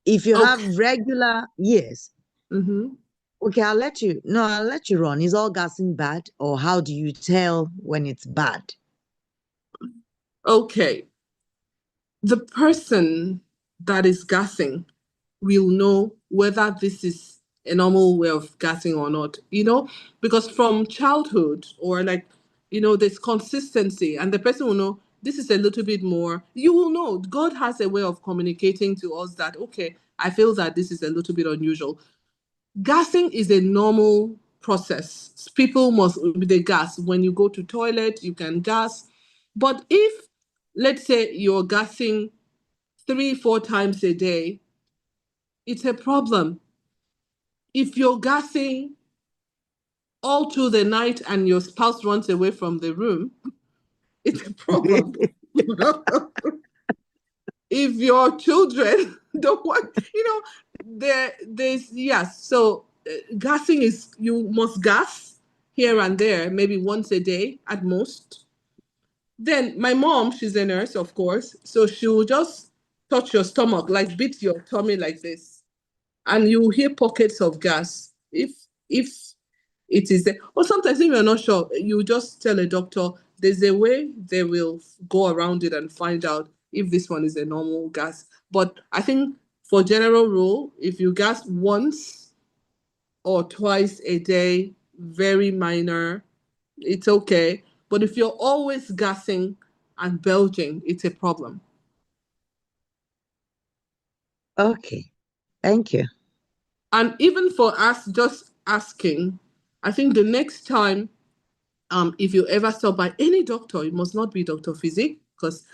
If you okay. have regular, yes. Mm-hmm. Okay, I'll let you run. Is all gassing bad? Or how do you tell when it's bad? Okay. The person that is gassing will know whether this is a normal way of gassing or not, because from childhood or like, there's consistency and the person will know this is a little bit more. You will know God has a way of communicating to us that, okay, I feel that this is a little bit unusual. Gassing is a normal process. People must they gas. When you go to toilet, you can gas. But if, let's say, you're gassing 3, 4 times a day, it's a problem. If you're gassing all through the night and your spouse runs away from the room, it's a problem. If your children don't want, there's yes. So gassing is you must gas here and there, maybe once a day at most. Then my mom, she's a nurse, of course, so she will just touch your stomach, like beat your tummy like this, and you hear pockets of gas. If it is there, or sometimes if you're not sure, you just tell a doctor. There's a way they will go around it and find out if this one is a normal gas. But I think for general rule, if you gas once or twice a day, very minor, it's okay. But if you're always gassing, and belching, it's a problem. Okay. Thank you. And even for us just asking, I think the next time, if you ever stop by any doctor, it must not be Dr. Physic, because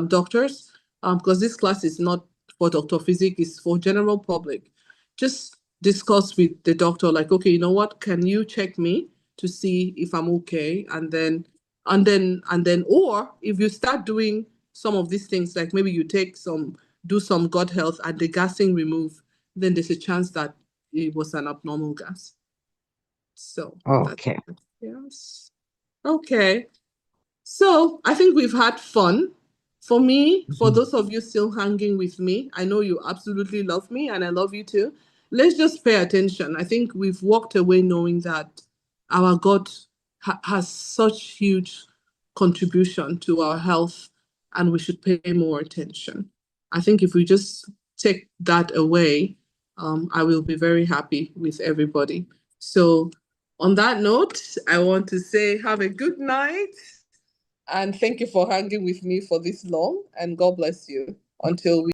doctors, because this class is not for Dr. Physic, it's for general public. Just discuss with the doctor, like, okay, you know what, can you check me to see if I'm okay? And then, or if you start doing some of these things, like maybe you do some gut health and the gassing remove, then there's a chance that it was an abnormal gas. So Okay. yes. Okay. So I think we've had fun. For me, for those of you still hanging with me, I know you absolutely love me and I love you too. Let's just pay attention. I think we've walked away knowing that our God has such huge contribution to our health and we should pay more attention. I think if we just take that away, I will be very happy with everybody. So on that note, I want to say have a good night and thank you for hanging with me for this long and God bless you until we